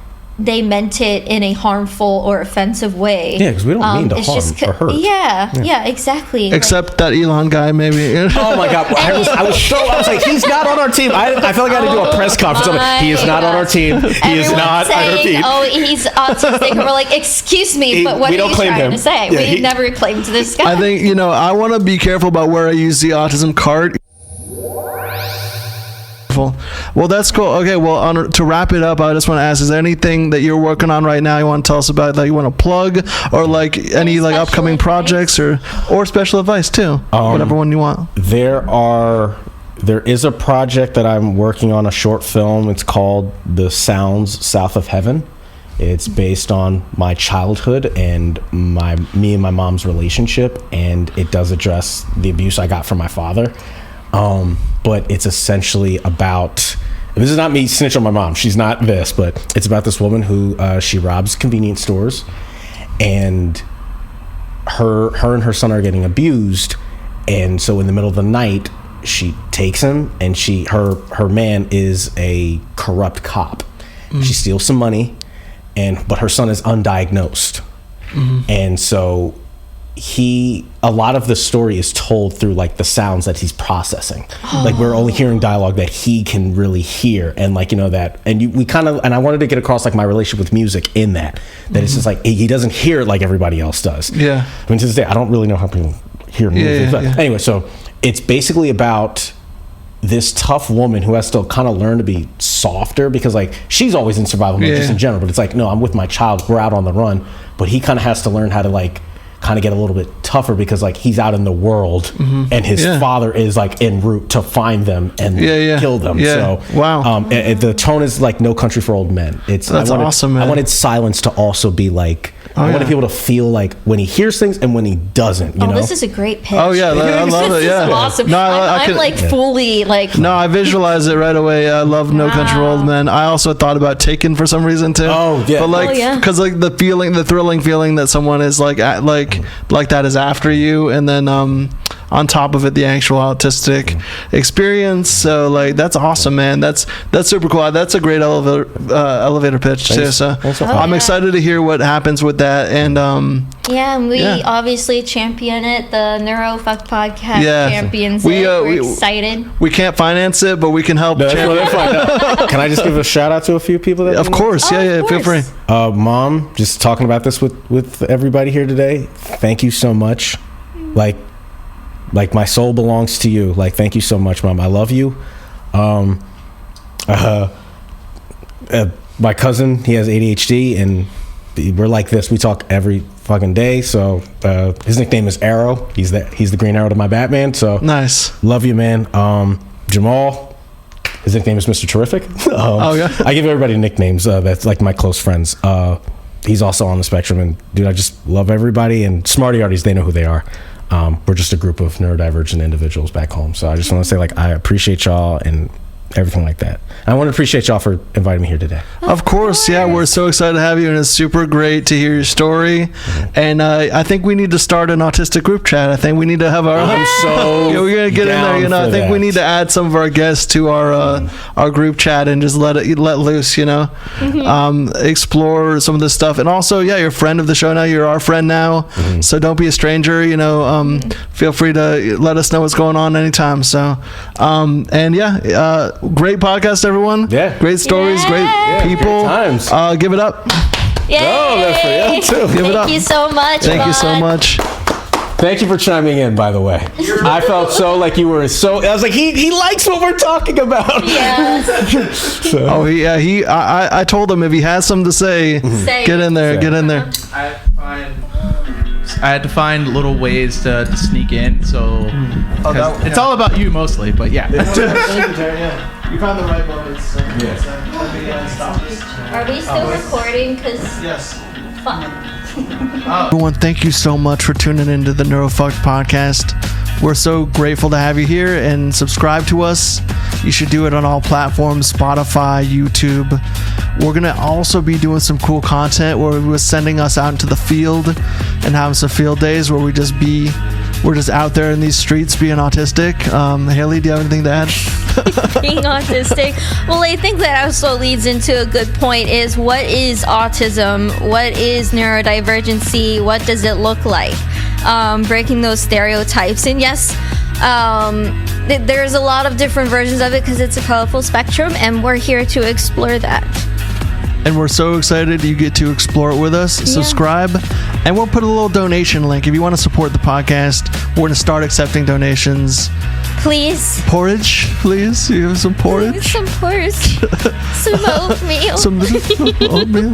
they meant it in a harmful or offensive way. Yeah, because we don't mean to harm or hurt. Yeah, exactly. Except that Elon guy, maybe. Oh my God, I was like, he's not on our team. I feel like I had to do a press conference. He is not on our team. He is not. Saying, I repeat. Oh, he's autistic. And we're like, excuse me, but what are you trying to say? Yeah, we never claimed this guy. I think I want to be careful about where I use the autism card. Well, that's cool. Okay, well, to wrap it up, I just want to ask: is there anything that you're working on right now you want to tell us about, that you want to plug, or like any like upcoming projects, or special advice too? Whatever one you want. There is a project that I'm working on, a short film. It's called The Sounds South of Heaven. It's based on my childhood and me and my mom's relationship, and it does address the abuse I got from my father. But it's essentially about, this is not me snitch on my mom, she's not this, but it's about this woman who she robs convenience stores, and her and her son are getting abused, and so in the middle of the night she takes him, and her man is a corrupt cop. She steals some money, but her son is undiagnosed, and so a lot of the story is told through like the sounds that he's processing. Like we're only hearing dialogue that he can really hear, and like that, and we kind of, and I wanted to get across like my relationship with music in that it's just like he doesn't hear it like everybody else does. I mean, to this day I don't really know how people hear music. Anyway, so it's basically about this tough woman who has to kind of learn to be softer, because like she's always in survival mode just in general, but it's like, no, I'm with my child, we're out on the run, but he kind of has to learn how to like kind of get a little bit tougher, because like he's out in the world, and his father is like en route to find them and kill them. So wow. The tone is like No Country for Old Men. That's awesome, man. I wanted silence to also be like, I wanted people to feel like when he hears things and when he doesn't, you know? This is a great pitch. Oh yeah, I love it. Yeah, this is awesome. No, I'm like fully like. No, I visualize it right away. I love No Country for Old Men. I also thought about Taken for some reason too. Oh yeah, but like because like the thrilling feeling that someone is like that is after you, and then on top of it the actual autistic experience. So like that's awesome, man. That's super cool. That's a great elevator pitch too. So I'm excited to hear what happens with that. And and we obviously champion it, the Neurofuck podcast champions. We're excited. We can't finance it, but we can help. Can I just give a shout out to a few people? That of course, feel free. Mom, just talking about this with everybody here today. Thank you so much. Like my soul belongs to you. Like, thank you so much, Mom. I love you. My cousin, he has ADHD, and we're like this. We talk every fucking day. So his nickname is Arrow. He's the Green Arrow to my Batman. So nice. Love you, man. Jamal, his nickname is Mr. Terrific. I give everybody nicknames. That's like my close friends. He's also on the spectrum, and dude, I just love everybody. And Smarty Arties, they know who they are. We're just a group of neurodivergent individuals back home. So I just want to say, like, I appreciate y'all and everything like that. I want to appreciate y'all for inviting me here today. Of course, yeah, we're so excited to have you, and it's super great to hear your story. And I think we need to start an autistic group chat. I think we need to have our. I'm so. We're gonna get in there. I think we need to add some of our guests to our group chat and just let loose. Explore some of this stuff, and also, you're a friend of the show now. You're our friend now, so don't be a stranger. Feel free to let us know what's going on anytime. So, great podcast, everyone. Yeah. Great stories, great people. Great times. Give it up. Yay! Oh, that's for you too. Give it up. Thank you so much. Thank you so much. Thank you for chiming in, by the way. I felt so like you were so. I was like, he likes what we're talking about. Yes. I told him if he has something to say, get in there. Get in there. I had to find little ways to sneak in, so it's all about you mostly, but yeah. Thank you, Terry. Yeah, you found the right moments. So stop this. Are we still recording? Yes. Fuck. Everyone, thank you so much for tuning into the Neurofucked podcast. We're so grateful to have you here, and subscribe to us. You should do it on all platforms, Spotify, YouTube. We're going to also be doing some cool content where we're sending us out into the field and having some field days where we're just out there in these streets being autistic. Haley, do you have anything to add? Being autistic. Well, I think that also leads into a good point is what is autism? What is neurodivergency? What does it look like? Breaking those stereotypes. And yes, there's a lot of different versions of it because it's a colorful spectrum, and we're here to explore that. And we're so excited you get to explore it with us. Subscribe, and we'll put a little donation link. If you want to support the podcast, we're going to start accepting donations. Please. Porridge, please. You have some porridge? Some porridge. Some oatmeal. Some oatmeal.